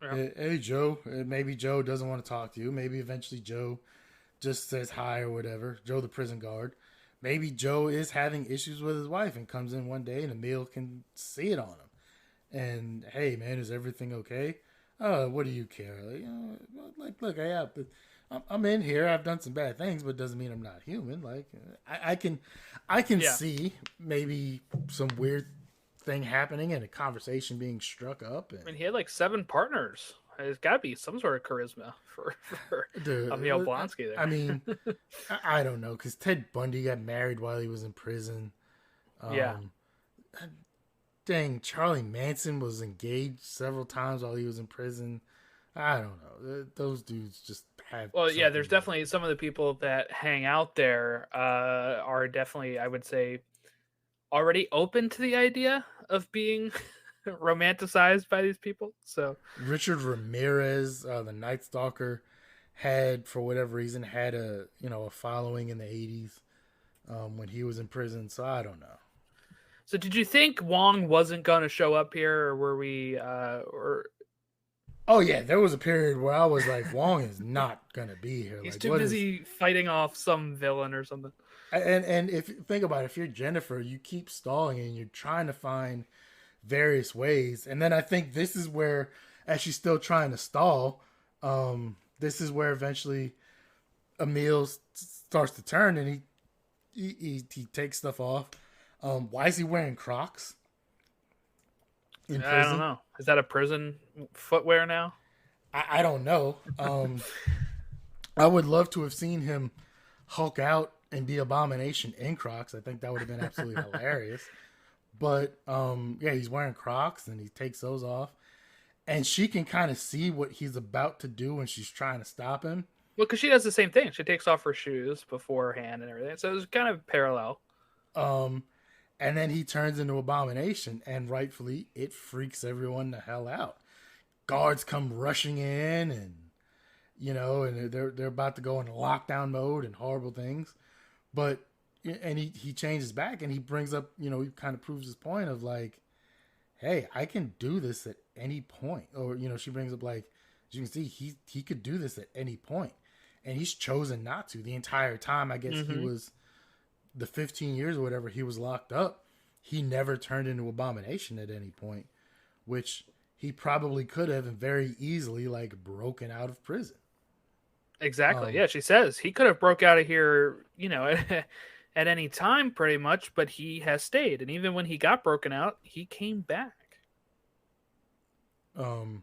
Yeah. Hey, Joe. Maybe Joe doesn't want to talk to you. Maybe eventually Joe just says hi or whatever. Joe, the prison guard. Maybe Joe is having issues with his wife and comes in one day and Emil can see it on him. And, hey, man, is everything okay? Oh, what do you care? Look, I'm in here. I've done some bad things, but it doesn't mean I'm not human. Like, I can see maybe some weird thing happening and a conversation being struck up. I mean, he had like 7 partners. There's got to be some sort of charisma for Emil Blonsky there. I mean, I don't know, because Ted Bundy got married while he was in prison. Dang, Charlie Manson was engaged several times while he was in prison. I don't know. Those dudes just have... Well, yeah, there's definitely some of the people that hang out there are definitely, I would say, already open to the idea of being romanticized by these people. So Richard Ramirez, the Night Stalker, had, for whatever reason, had a following in the 80s when he was in prison. So I don't know. So did you think Wong wasn't going to show up here, or were we, or Oh yeah, there was a period where I was like, Wong is not gonna be here. he's Like, too busy fighting off some villain or something? And if you think about it, if you're Jennifer, you keep stalling and you're trying to find various ways. And then I think this is where, as she's still trying to stall, this is where eventually Emil starts to turn and he takes stuff off. Why is he wearing Crocs? In prison? I don't know. Is that a prison footwear now? I don't know. I would love to have seen him Hulk out and be Abomination in Crocs. I think that would have been absolutely hilarious. But yeah, he's wearing Crocs and he takes those off. And she can kind of see what he's about to do when she's trying to stop him. Well, because she does the same thing. She takes off her shoes beforehand and everything. So it's kind of parallel. And then he turns into Abomination, and rightfully, it freaks everyone the hell out. Guards come rushing in, and and they're about to go into lockdown mode and horrible things. But he changes back, and he brings up, he kind of proves his point of like, hey, I can do this at any point. Or she brings up like, as you can see, he could do this at any point, and he's chosen not to the entire time. I guess he was. The 15 years or whatever he was locked up, he never turned into Abomination at any point, which he probably could have and very easily like broken out of prison. Exactly. Yeah, she says he could have broke out of here, at any time pretty much, but he has stayed. And even when he got broken out, he came back. And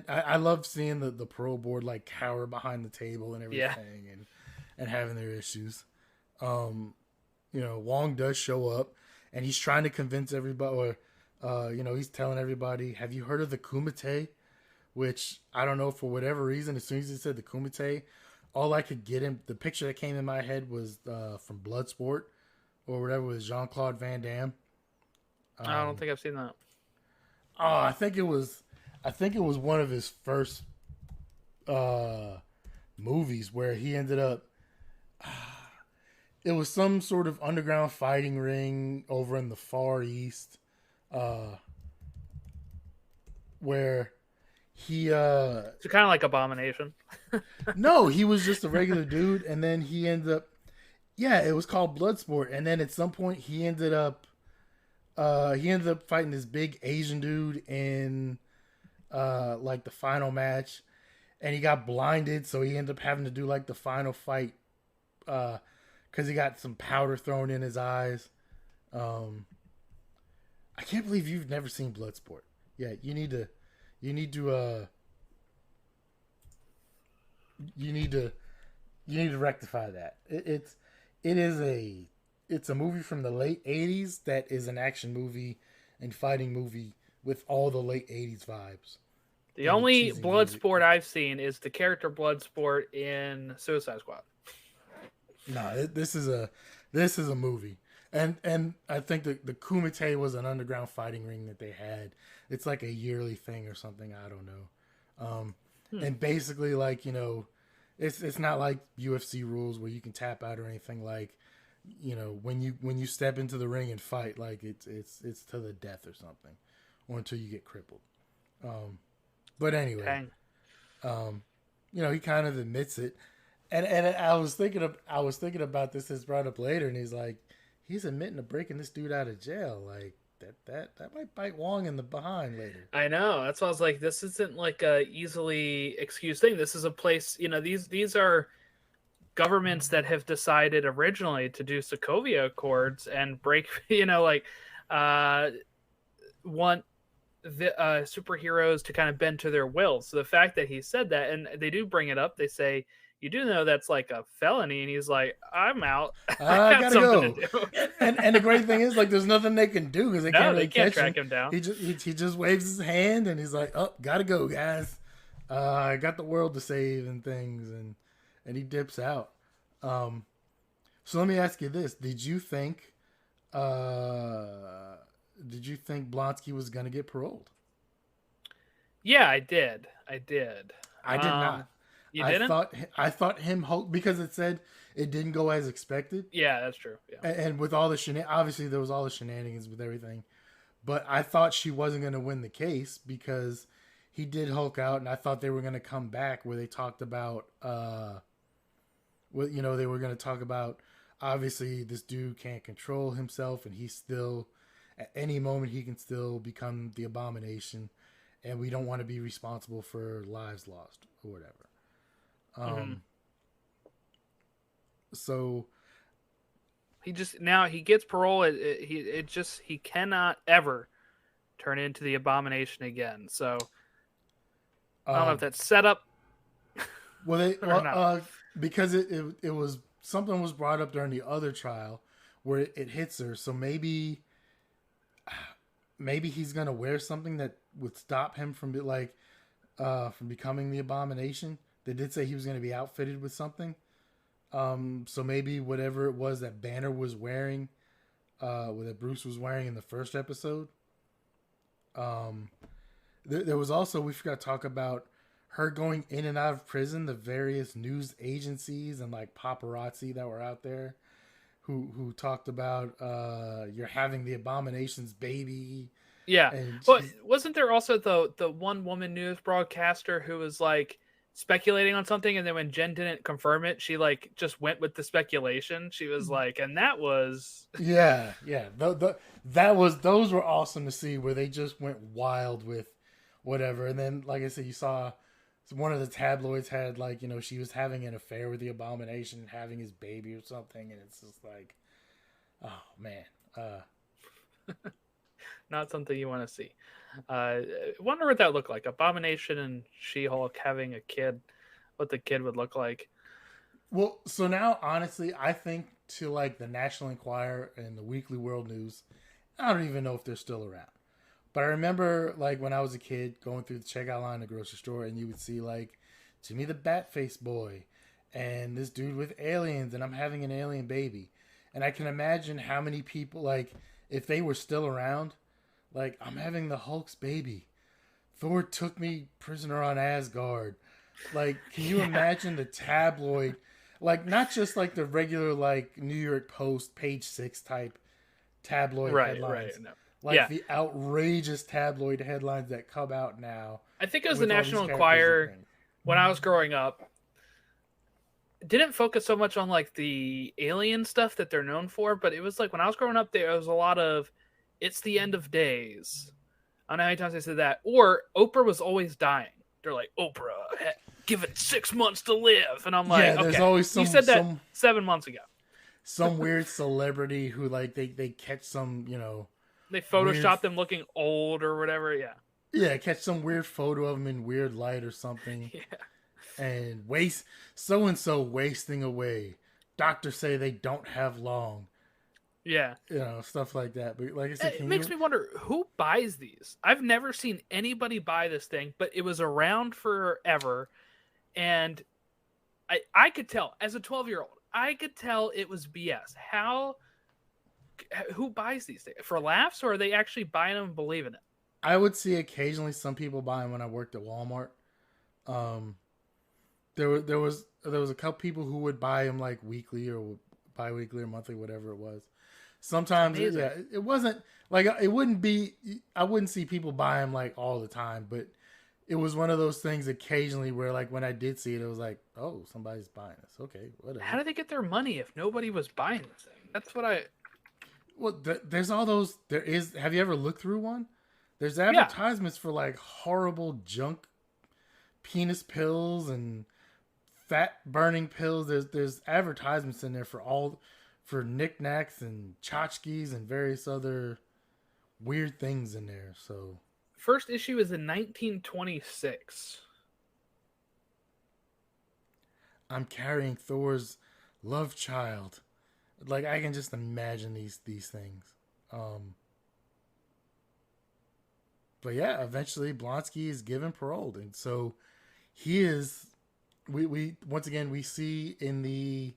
I love seeing the parole board like cower behind the table and everything and having their issues. Wong does show up and he's trying to convince everybody, he's telling everybody, have you heard of the Kumite? Which I don't know, for whatever reason, as soon as he said the Kumite, all I could get him, the picture that came in my head was from Bloodsport or whatever, with Jean-Claude Van Damme. I don't think I've seen that. Oh, I think it was one of his first movies where he ended up. It was some sort of underground fighting ring over in the Far East, where he. So kind of like Abomination. No, he was just a regular dude, and then he ended up. Yeah, it was called Bloodsport, and then at some point he ended up fighting this big Asian dude in, like the final match, and he got blinded, so he ended up having to do like the final fight. Because he got some powder thrown in his eyes. I can't believe you've never seen Bloodsport. Yeah, you need to rectify that. It's a movie from the late 80s that is an action movie and fighting movie with all the late 80s vibes. The only Bloodsport I've seen is the character Bloodsport in Suicide Squad. No, this is a movie, and I think the Kumite was an underground fighting ring that they had. It's like a yearly thing or something. I don't know. And basically, like it's not like UFC rules where you can tap out or anything. Like when you step into the ring and fight, like it's to the death or something, or until you get crippled. But anyway, he kind of admits it. And I was thinking about this as brought up later, and he's admitting to breaking this dude out of jail. Like that might bite Wong in the behind later. I know. That's why I was like, this isn't like a easily excused thing. This is a place, these are governments that have decided originally to do Sokovia Accords and break, want the superheroes to kind of bend to their will. So the fact that he said that, and they do bring it up, they say, you do know that's like a felony, and he's like, I'm out. I gotta go. To do. and the great thing is, like, there's nothing they can do because they can't really can't catch track him down. He just waves his hand and he's like, oh, gotta go, guys. I got the world to save and things, and he dips out. So let me ask you this: did you think Did you think Blonsky was gonna get paroled? Yeah, I did. I did. I did not. You didn't? I thought him because it said it didn't go as expected. Yeah, that's true. Yeah. And with all the obviously there was all the shenanigans with everything, but I thought she wasn't going to win the case because he did Hulk out, and I thought they were going to come back where they talked about, they were going to talk about obviously this dude can't control himself, and he's still at any moment he can still become the Abomination, and we don't want to be responsible for lives lost or whatever. So he gets parole. He cannot ever turn into the Abomination again. So I don't know if that's set up. Because it was something was brought up during the other trial where it hits her. So maybe he's gonna wear something that would stop him from becoming the Abomination. They did say he was going to be outfitted with something. So maybe whatever it was that Banner was wearing, that Bruce was wearing in the first episode. There was also, we forgot to talk about her going in and out of prison, the various news agencies and like paparazzi that were out there who talked about, you're having the Abomination's baby. Yeah. Well, wasn't there also the one woman news broadcaster who was like speculating on something, and then when Jen didn't confirm it, she like just went with the speculation. She was like, and that was yeah. Those were awesome to see, where they just went wild with whatever. And then, like I said, you saw one of the tabloids had like, she was having an affair with the Abomination, having his baby or something, and it's just like, oh man, not something you want to see. Wonder what that looked like. Abomination and She-Hulk having a kid, what the kid would look like. Well, so now, honestly, I think to like the National Enquirer and the Weekly World News, I don't even know if they're still around. But I remember like when I was a kid going through the checkout line at the grocery store, and you would see like Jimmy the Bat-Faced Boy and this dude with aliens, and I'm having an alien baby. And I can imagine how many people, like, if they were still around, like, I'm having the Hulk's baby. Thor took me prisoner on Asgard. Like, can you imagine the tabloid, like, not just like the regular, like, New York Post, page 6 type tabloid headlines. No. Like, the outrageous tabloid headlines that come out now. I think it was the National Enquirer, when I was growing up, didn't focus so much on, like, the alien stuff that they're known for, but it was, like, when I was growing up, there was a lot of, it's the end of days. I don't know how many times they said that. Or Oprah was always dying. They're like, Oprah, give it 6 months to live. And I'm like, yeah, there's always you said that 7 months ago. Some weird celebrity who, like, they catch some, They photoshopped them looking old or whatever, yeah. Yeah, catch some weird photo of them in weird light or something. Yeah. And so-and-so wasting away. Doctors say they don't have long. Yeah. Stuff like that. But like I said, it makes me wonder, who buys these? I've never seen anybody buy this thing, but it was around forever. And I could tell, as a 12-year-old, I could tell it was BS. Who buys these things? For laughs, or are they actually buying them and believing it? I would see occasionally some people buy them when I worked at Walmart. There was a couple people who would buy them like weekly or bi-weekly or monthly, whatever it was. Sometimes, it wasn't like it wouldn't be. I wouldn't see people buy them like all the time, but it was one of those things occasionally where, like, when I did see it, it was like, oh, somebody's buying this. Okay, whatever. How do they get their money if nobody was buying this thing? That's what I. Well, there's all those. There is. Have you ever looked through one? There's advertisements for like horrible junk penis pills and fat burning pills. There's advertisements in there for knickknacks and tchotchkes and various other weird things in there. So first issue is in 1926. I'm carrying Thor's love child. Like, I can just imagine these things. But yeah, eventually Blonsky is given paroled, and so he is. We once again we see in the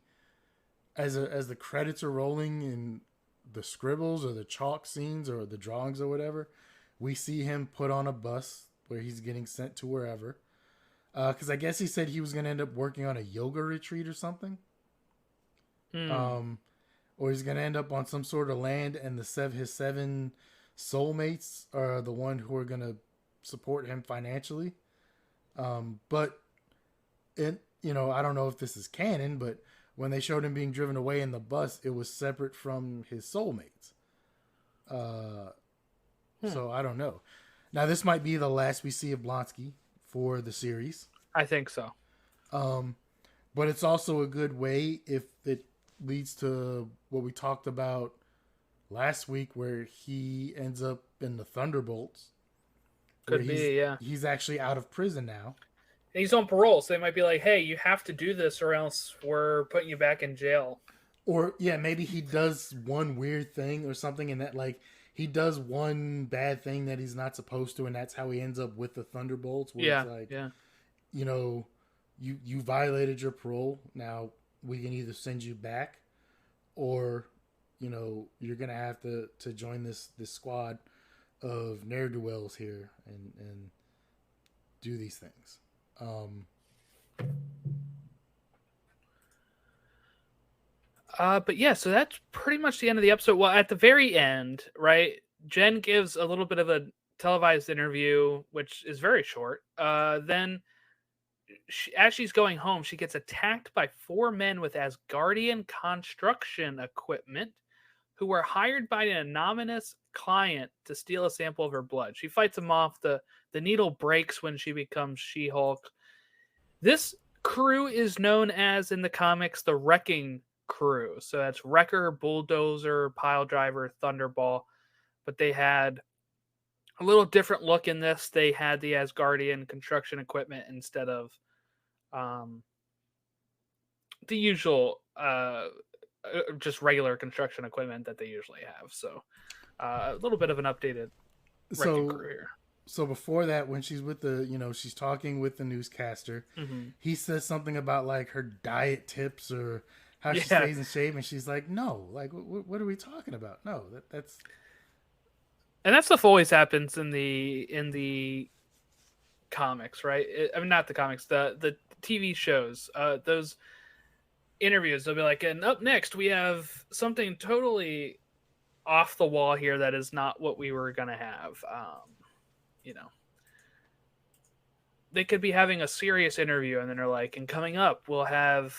as the credits are rolling in the scribbles or the chalk scenes or the drawings or whatever, we see him put on a bus where he's getting sent to wherever. Because I guess he said he was going to end up working on a yoga retreat or something. Or he's going to end up on some sort of land, and his 7 soulmates are the one who are going to support him financially. But it, I don't know if this is canon, but when they showed him being driven away in the bus, it was separate from his soulmates. So I don't know. Now, this might be the last we see of Blonsky for the series. I think so. But it's also a good way if it leads to what we talked about last week, where he ends up in the Thunderbolts. Could be, yeah. He's actually out of prison now. And he's on parole, so they might be like, hey, you have to do this or else we're putting you back in jail. Or, yeah, maybe he does one weird thing or something, and that, like, he does one bad thing that he's not supposed to, and that's how he ends up with the Thunderbolts. Where it's like, you violated your parole. Now we can either send you back, or you're gonna have to join this squad of ne'er-do-wells here and do these things. But yeah, so that's pretty much the end of the episode. Well, at the very end, right, Jen gives a little bit of a televised interview, which is very short. Then, as she's going home, she gets attacked by 4 men with Asgardian construction equipment who were hired by an anonymous client to steal a sample of her blood. She fights them off. The needle breaks when she becomes She-Hulk. This crew is known as, in the comics, the Wrecking Crew. So that's Wrecker, Bulldozer, Pile Driver, Thunderball. But they had a little different look in this. They had the Asgardian construction equipment instead of the usual just regular construction equipment that they usually have. So a little bit of an updated Wrecking Crew here. So before that, when she's with she's talking with the newscaster, he says something about like her diet tips or how she stays in shape, and she's like, "No, like what are we talking about? No, that's." And that stuff always happens in the comics, right? I mean, not the comics, the TV shows. Those interviews, they'll be like, "And up next, we have something totally off the wall here that is not what we were gonna have." They could be having a serious interview, and then they're like, "And coming up, we'll have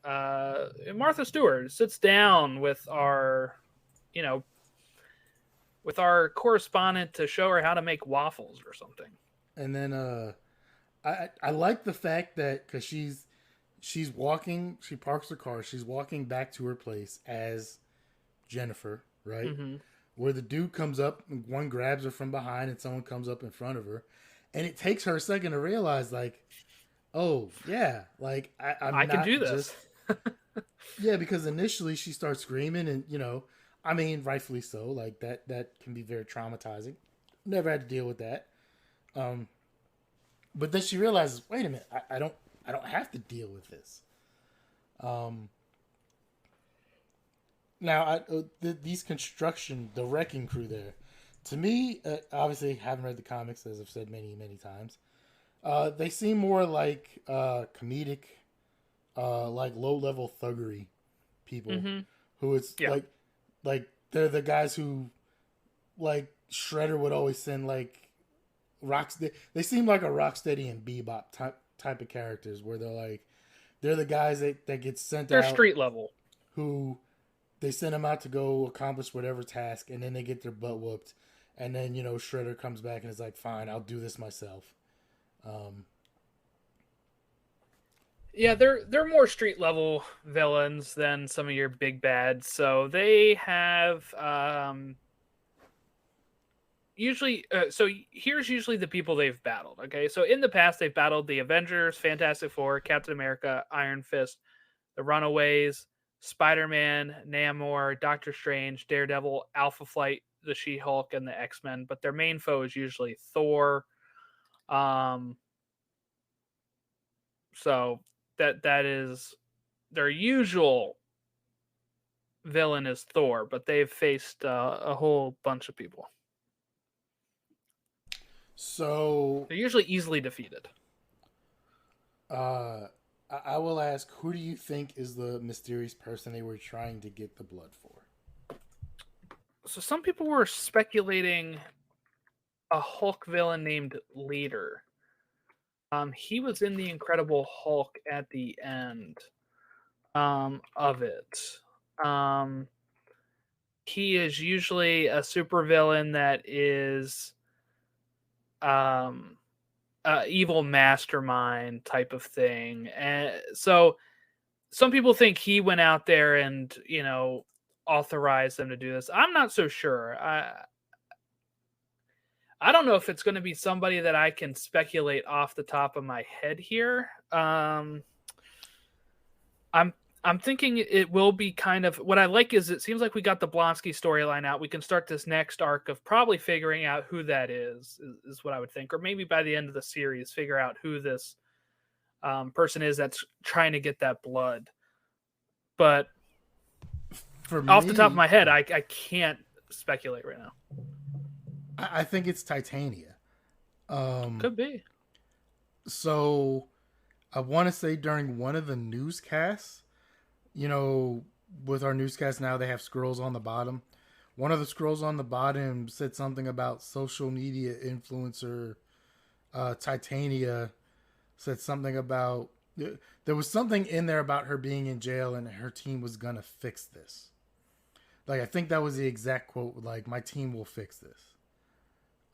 Martha Stewart sits down with our, with our correspondent to show her how to make waffles or something." And then I like the fact that because she's walking, she parks her car, she's walking back to her place as Jennifer, right? Where the dude comes up, and one grabs her from behind, and someone comes up in front of her, and it takes her a second to realize, like, oh yeah, like I can do this. Yeah, because initially she starts screaming, and I mean, rightfully so. Like that can be very traumatizing. Never had to deal with that. But then she realizes, wait a minute, I don't have to deal with this. Now, these the Wrecking Crew there, to me, obviously haven't read the comics, as I've said many, many times. They seem more like comedic, like low-level thuggery people, who it's like they're the guys who, like, Shredder would always send, like, they seem like a Rocksteady and Bebop type of characters, where they're the guys that get sent out. They're street level. Who they send them out to go accomplish whatever task, and then they get their butt whooped, and then Shredder comes back and is like, "Fine, I'll do this myself." Yeah, they're more street level villains than some of your big bads. So they have usually. So here's usually the people they've battled. Okay, so in the past they've battled the Avengers, Fantastic Four, Captain America, Iron Fist, the Runaways, Spider-Man, Namor, Doctor Strange, Daredevil, Alpha Flight, the She-Hulk, and the X-Men. But their main foe is usually Thor. So that is their usual villain is Thor, but they've faced a whole bunch of people. So They're usually easily defeated. I will ask, who do you think is the mysterious person they were trying to get the blood for? So some people were speculating a Hulk villain named Leader. He was in the Incredible Hulk at the end of it. He is usually a supervillain that is evil mastermind type of thing. And so some people think he went out there and, authorized them to do this. I'm not so sure. I don't know if it's going to be somebody that I can speculate off the top of my head here. I'm thinking it will be kind of what I like is it seems like we got the Blonsky storyline out. We can start this next arc of probably figuring out who that is what I would think, or maybe by the end of the series, figure out who this person is that's trying to get that blood. But off the top of my head, I can't speculate right now. I think it's Titania. Could be. So I want to say during one of the newscasts, with our newscast now, they have scrolls on the bottom. One of the scrolls on the bottom said something about social media influencer Titania. Said something about there was something in there about her being in jail and her team was gonna fix this. Like I think that was the exact quote. Like my team will fix this.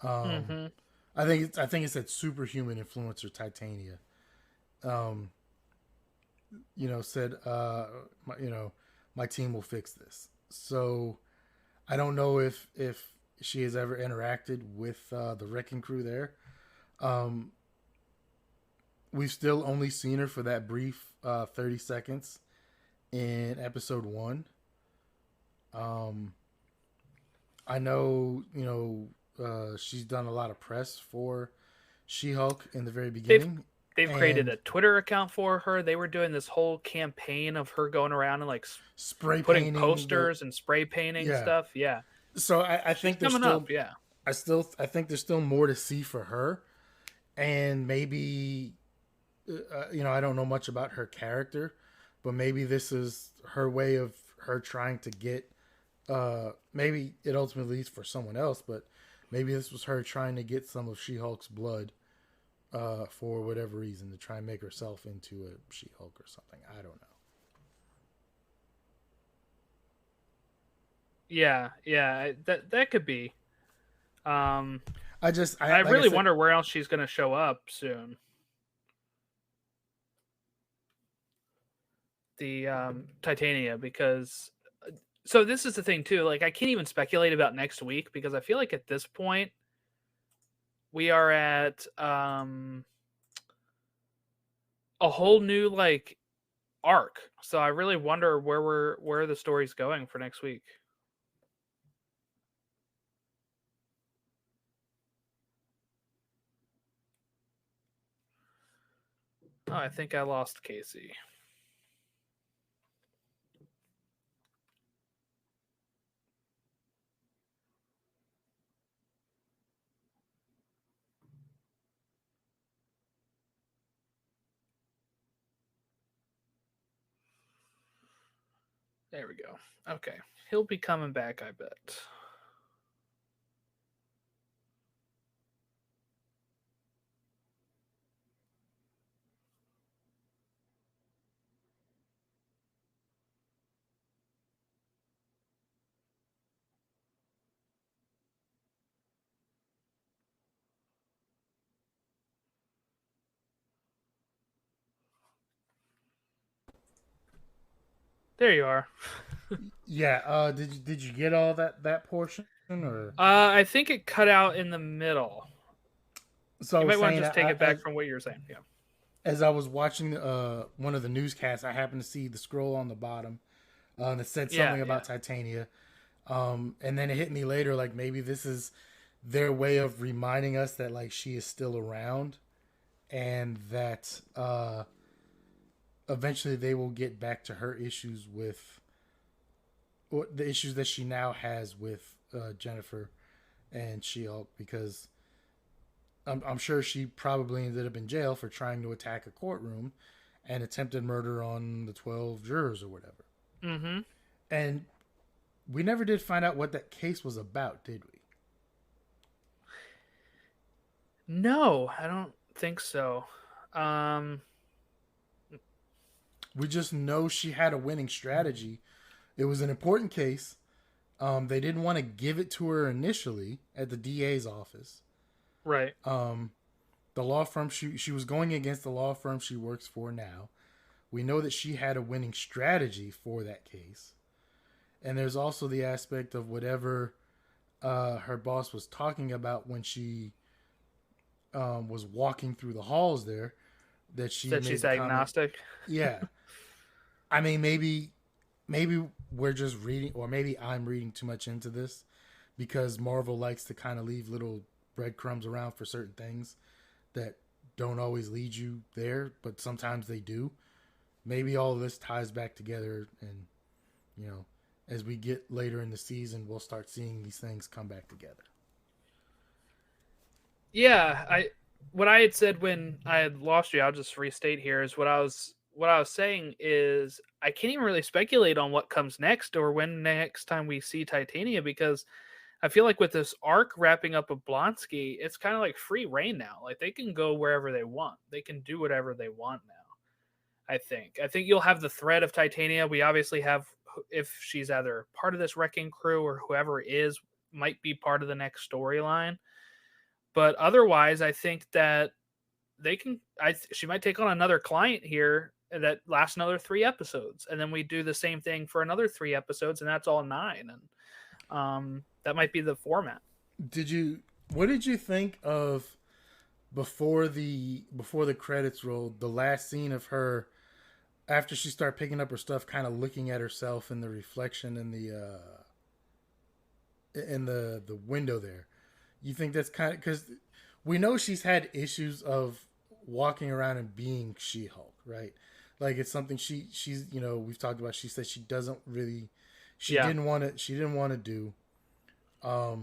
I think it said superhuman influencer Titania. Said, my team will fix this. So I don't know if she has ever interacted with the Wrecking Crew there. We've still only seen her for that brief 30 seconds in episode 1. I know, she's done a lot of press for She-Hulk in the very beginning. They've created a Twitter account for her. They were doing this whole campaign of her going around and spray putting posters and spray painting stuff. Yeah. So I think there's coming still, up. Yeah. I think there's still more to see for her, and maybe, I don't know much about her character, but maybe this is her way of her trying to get. Maybe it ultimately leads for someone else, but maybe this was her trying to get some of She-Hulk's blood. For whatever reason, to try and make herself into a She-Hulk or something. I don't know. Yeah, that could be. I really wonder where else she's going to show up soon. The Titania, because so this is the thing too. Like I can't even speculate about next week because I feel like at this point we are at a whole new arc. So I really wonder where the story's going for next week. Oh, I think I lost Casey. There we go. Okay. He'll be coming back, I bet. There you are. Yeah. Did you get all that portion or? I think it cut out in the middle. So you might want to just take it back from what you were saying. Yeah. As I was watching one of the newscasts, I happened to see the scroll on the bottom that said something about Titania, and then it hit me later like maybe this is their way of reminding us that she is still around, and that eventually they will get back to her issues with the issues that she now has with Jennifer and She-Hulk, because I'm sure she probably ended up in jail for trying to attack a courtroom and attempted murder on the 12 jurors or whatever. Mm-hmm. And we never did find out what that case was about, did we? No, I don't think so. We just know she had a winning strategy. It was an important case. They didn't want to give it to her initially at the DA's office. Right. The law firm, she was going against the law firm she works for now. We know that she had a winning strategy for that case. And there's also the aspect of whatever her boss was talking about when she was walking through the halls there, that she Said made she's the comment. agnostic. Yeah. I mean, maybe we're just reading, or maybe I'm reading too much into this, because Marvel likes to kind of leave little breadcrumbs around for certain things that don't always lead you there, but sometimes they do. Maybe all of this ties back together, and, you know, as we get later in the season, we'll start seeing these things come back together. Yeah, what I had said when I had lost you, I'll just restate here, is what I was saying is I can't even really speculate on what comes next or when next time we see Titania, because I feel like with this arc wrapping up with Blonsky, it's kind of like free reign now. Like, they can go wherever they want. They can do whatever they want now. I think you'll have the thread of Titania. We obviously have, if she's either part of this wrecking crew or whoever is, might be part of the next storyline. But otherwise, I think that they can. She might take on another client here that lasts another 3 episodes, and then we do the same thing for another 3 episodes, and that's all 9. And that might be the format. What did you think of before the credits rolled? The last scene of her after she started picking up her stuff, kind of looking at herself in the reflection in the window there. You think that's kind of, because we know she's had issues of walking around and being She-Hulk, right? Like, it's something she's we've talked about. She said she doesn't really, didn't want to do. Yeah,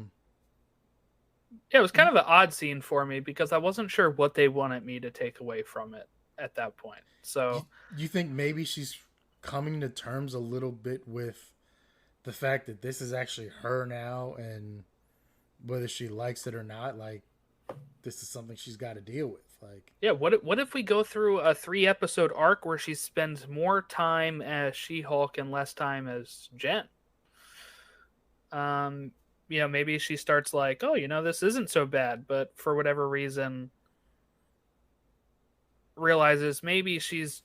it was kind of an odd scene for me because I wasn't sure what they wanted me to take away from it at that point. So you think maybe she's coming to terms a little bit with the fact that this is actually her now, and whether she likes it or not, like, this is something she's got to deal with. Like, yeah, what if we go through a 3 episode arc where she spends more time as She-Hulk and less time as Jen? Maybe she starts like, oh, this isn't so bad, but for whatever reason realizes maybe she's,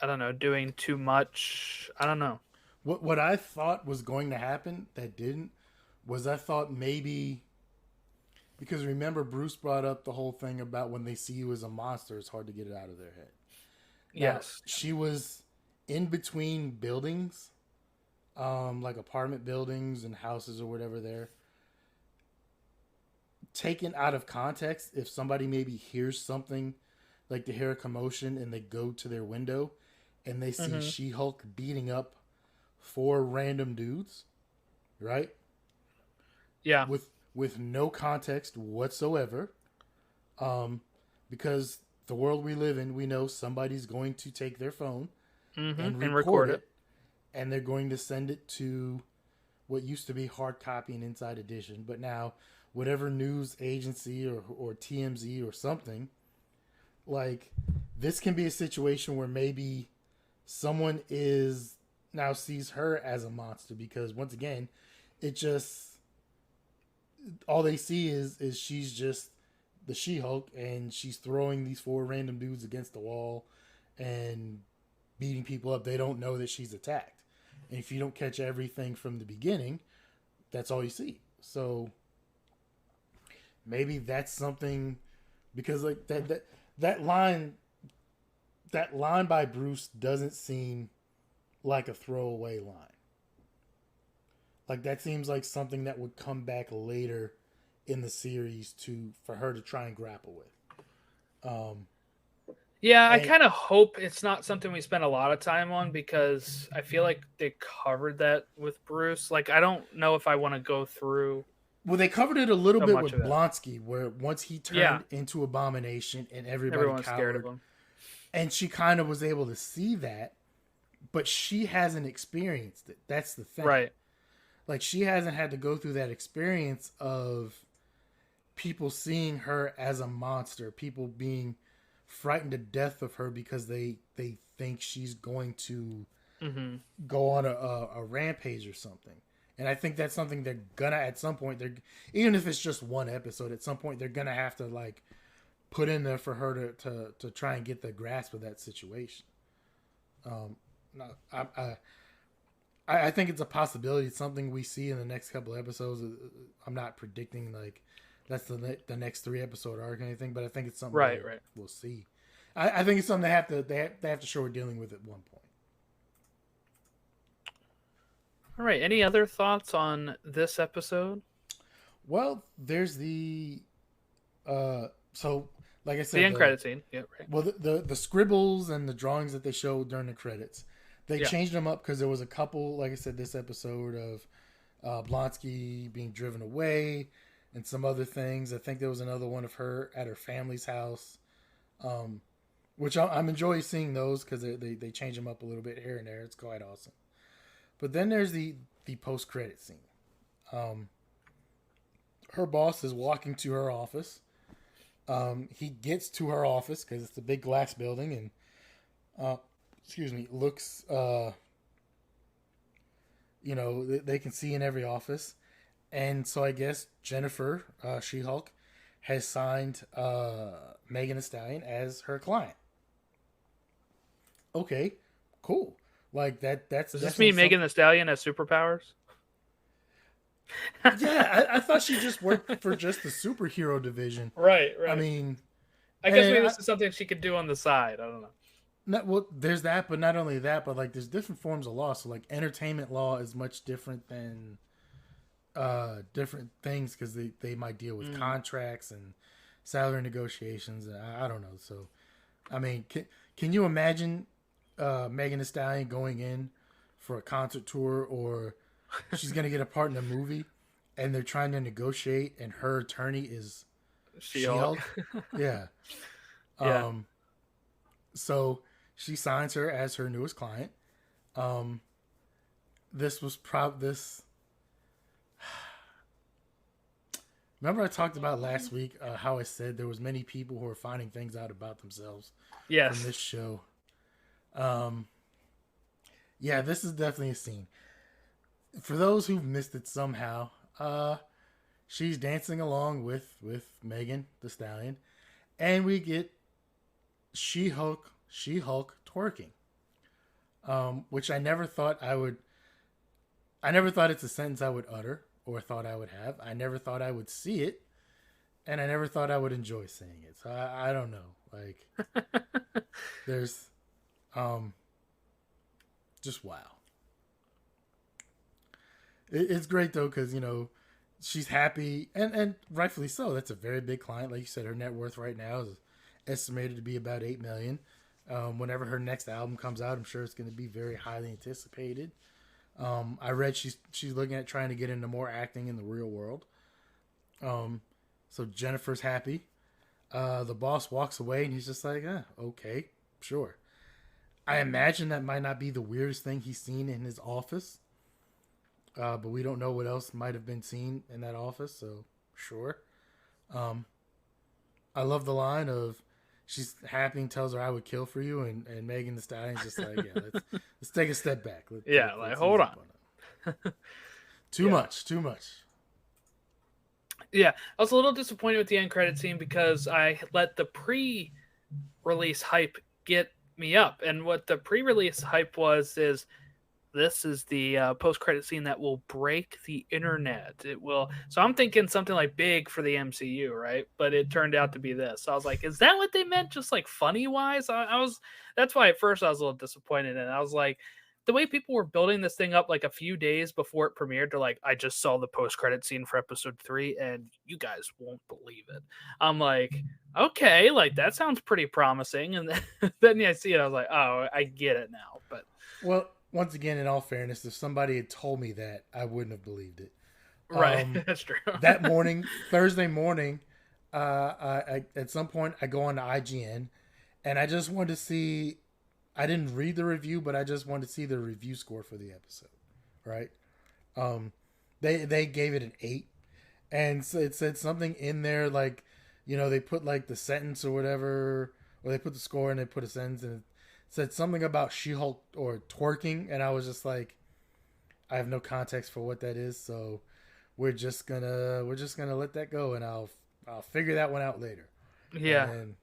I don't know, doing too much. I don't know. What I thought was going to happen that didn't was, I thought maybe, because remember Bruce brought up the whole thing about when they see you as a monster, it's hard to get it out of their head. Yes. Now, she was in between buildings, like apartment buildings and houses or whatever there. Taken out of context, if somebody maybe hears something, like they hear a commotion and they go to their window and they see She-Hulk beating up 4 random dudes, right? Yeah. With no context whatsoever. Because the world we live in, we know somebody's going to take their phone and record it. And they're going to send it to what used to be hard copy and inside edition. But now, whatever news agency or TMZ or something, like, this can be a situation where maybe someone now sees her as a monster, because once again, it just, all they see is she's just the She-Hulk, and she's throwing these 4 random dudes against the wall and beating people up. They don't know that she's attacked. And if you don't catch everything from the beginning, that's all you see. So maybe that's something, because like that line by Bruce doesn't seem like a throwaway line. Like, that seems like something that would come back later in the series for her to try and grapple with. Yeah, I And- kind of hope it's not something we spend a lot of time on because I feel like they covered that with Bruce. Like, I don't know if I want to go through Well, they covered it a little so bit much with of that. Blonsky, where once he Yeah, turned into Abomination and everybody everyone's scared of cowered, him. and she kind of was able to see that, but she hasn't experienced it. That's the thing. Right. Like, she hasn't had to go through that experience of people seeing her as a monster, people being frightened to death of her because they think she's going to go on a rampage or something. And I think that's something they're gonna, at some point, they're, even if it's just one episode, at some point they're gonna have to like put in there for her to try and get the grasp of that situation. No, I think it's a possibility. It's something we see in the next couple of episodes. I'm not predicting like that's the next 3 episode arc or anything, but I think it's something Right. we'll see. I think it's something they have to show we're dealing with at one point. All right. Any other thoughts on this episode? Well, there's the so like I said, The end credit scene. Yeah. Right. well, the scribbles and the drawings that they showed during the credits, they Yeah. changed them up because there was a couple, like I said, this episode of Blonsky being driven away and some other things. I think there was another one of her at her family's house, which I'm enjoying seeing those because they change them up a little bit here and there. It's quite awesome. But then there's the post credit scene. Her boss is walking to her office. He gets to her office because it's a big glass building and looks they can see in every office. And so I guess Jennifer, She-Hulk, has signed Megan Thee Stallion as her client. Okay, cool. Like that's Does this mean Megan Thee Stallion has superpowers? Yeah, I thought she just worked for just the superhero division. Right. I mean, I guess maybe this is something she could do on the side. I don't know. well, there's that, but not only that, but like there's different forms of law. So like entertainment law is much different than different things because they might deal with contracts and salary negotiations. I don't know. So, I mean, can you imagine Megan Thee Stallion going in for a concert tour, or she's gonna get a part in a movie, and they're trying to negotiate, and her attorney is She-Hulk? Yeah. Yeah. So she signs her as her newest client. This was this. Remember I talked about last week how I said there was many people who are finding things out about themselves Yes. from this show. Yeah, this is definitely a scene. For those who've missed it somehow, she's dancing along with Megan Thee Stallion, and we get She-Hulk twerking, which I never thought it's a sentence I would utter or thought I would have. I never thought I would see it, and I never thought I would enjoy seeing it. So I don't know. Like, there's, just wow. It's great though, because she's happy, and rightfully so. That's a very big client, like you said. Her net worth right now is estimated to be about $8 million. Whenever her next album comes out, I'm sure it's going to be very highly anticipated. I read she's looking at trying to get into more acting in the real world. So Jennifer's happy. The boss walks away, and he's just like, okay, sure. I imagine that might not be the weirdest thing he's seen in his office. But we don't know what else might have been seen in that office, so sure. I love the line of she's happy and tells her I would kill for you, and Megan Thee Stallion's just like, yeah, let's take a step back. Let's hold on. Too much. Yeah, I was a little disappointed with the end credit scene because I let the pre-release hype get me up, and what the pre-release hype is this is the post-credit scene that will break the internet. It will. So I'm thinking something like big for the MCU, right? But it turned out to be this. So I was like, is that what they meant? Just like funny wise? That's why at first I was a little disappointed, and I was like, the way people were building this thing up like a few days before it premiered, they're like, I just saw the post-credit scene for episode 3 and you guys won't believe it. I'm like, okay, like that sounds pretty promising. And then I see it, I was like, oh, I get it now. But Well, once again, in all fairness, if somebody had told me that, I wouldn't have believed it. right, that's true. That morning, Thursday morning, I at some point I go on to IGN, and I just wanted to see. I didn't read the review, but I just wanted to see the review score for the episode. Right? They gave it an 8, and so it said something in there like, they put like the sentence or whatever, or they put the score and they put a sentence, and it said something about She-Hulk or twerking, and I was just like, I have no context for what that is, so we're just gonna let that go, and I'll figure that one out later. Yeah. And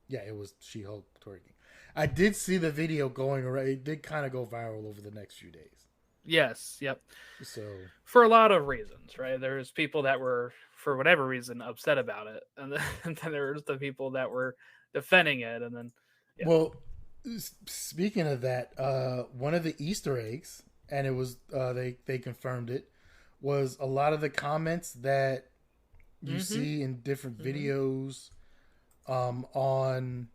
yeah, it was She-Hulk twerking. I did see the video going around. It did kind of go viral over the next few days. Yes. Yep. So for a lot of reasons, right? There's people that were, for whatever reason, upset about it, and then there's the people that were defending it, and then. Yeah. Well, speaking of that, one of the Easter eggs, and it was they confirmed it, was a lot of the comments that you see in different videos on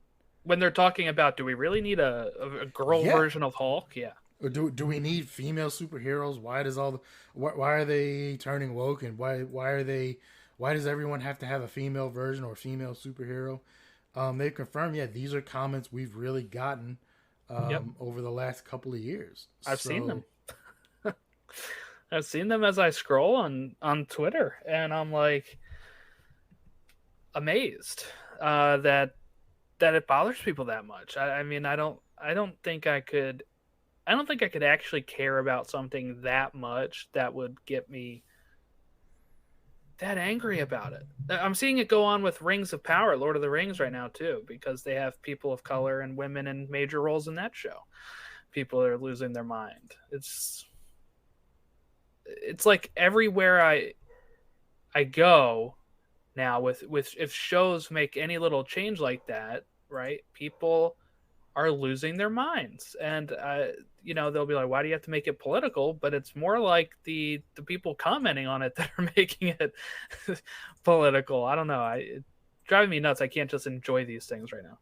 when they're talking about, do we really need a girl version of Hulk? Yeah. Or do we need female superheroes? Why are they turning woke, and why does everyone have to have a female version or a female superhero? They've confirmed, these are comments we've really gotten over the last couple of years. I've seen them. I've seen them as I scroll on Twitter, and I'm like amazed that it bothers people that much. I mean, I don't think I could actually care about something that much that would get me that angry about it. I'm seeing it go on with Rings of Power, Lord of the Rings right now too, because they have people of color and women in major roles in that show. People are losing their mind. It's like everywhere I go now with if shows make any little change like that, right? People are losing their minds, and they'll be like, why do you have to make it political? But it's more like the people commenting on it that are making it political. I don't know. It's driving me nuts. I can't just enjoy these things right now.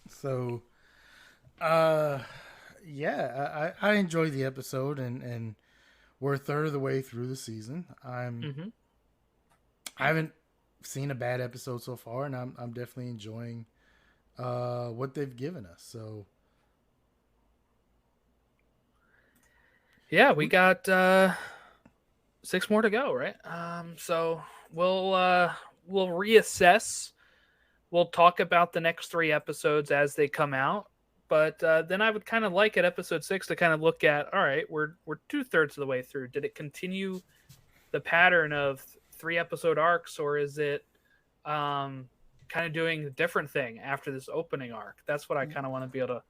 So I enjoyed the episode, and we're a third of the way through the season. I haven't seen a bad episode so far, and I'm definitely enjoying what they've given us. So yeah, we got 6 more to go, right? So we'll reassess. We'll talk about the next 3 episodes as they come out. But then I would kind of like at episode 6 to kind of look at, all right, we're 2/3 of the way through. Did it continue the pattern of 3 episode arcs, or is it kind of doing a different thing after this opening arc? That's what I kind of want to be able to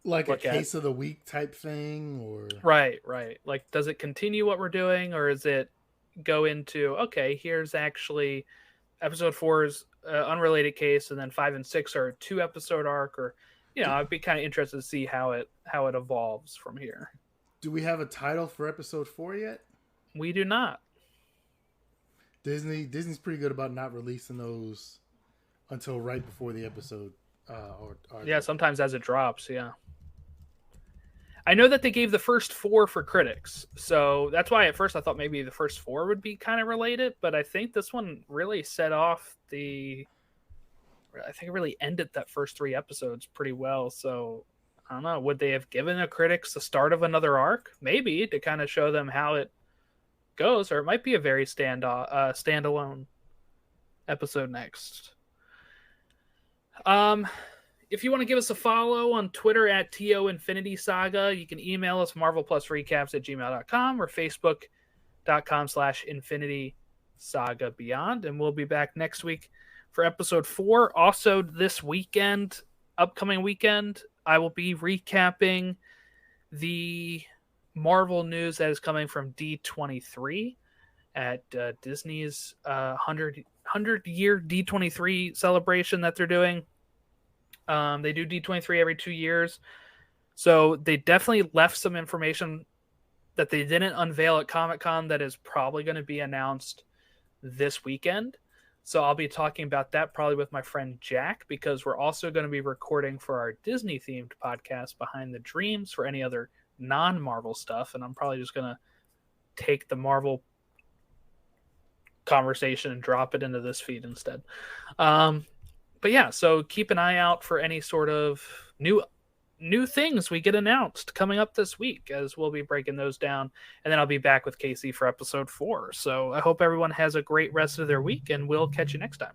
like a case of the week type thing, or right. Like, does it continue what we're doing, or is it go into, okay, here's actually episode 4's unrelated case, and then 5 and 6 are a 2 episode arc, or I'd be kind of interested to see how it evolves from here. Do we have a title for episode 4 yet? We do not. Disney's pretty good about not releasing those until right before the episode. Sometimes as it drops. Yeah, I know that they gave the first 4 for critics, so that's why at first I thought maybe the first 4 would be kind of related. But I think this one really set off I think it really ended that first 3 episodes pretty well. So I don't know. Would they have given the critics the start of another arc? Maybe, to kind of show them how it goes, or it might be a very standalone episode next. If you want to give us a follow on Twitter at TO Infinity Saga, you can email us marvelplusrecaps@gmail.com or facebook.com/Infinity Saga Beyond. And we'll be back next week for episode 4. Also this upcoming weekend, I will be recapping the Marvel news that is coming from D23 at Disney's 100-year D23 celebration that they're doing. They do D23 every 2 years. So they definitely left some information that they didn't unveil at Comic-Con that is probably going to be announced this weekend. So I'll be talking about that probably with my friend Jack, because we're also going to be recording for our Disney-themed podcast, Behind the Dreams, for any other non-Marvel stuff. And I'm probably just going to take the Marvel conversation and drop it into this feed instead. But yeah, so keep an eye out for any sort of new things we get announced coming up this week, as we'll be breaking those down, and then I'll be back with Casey for episode 4. So I hope everyone has a great rest of their week, and we'll catch you next time.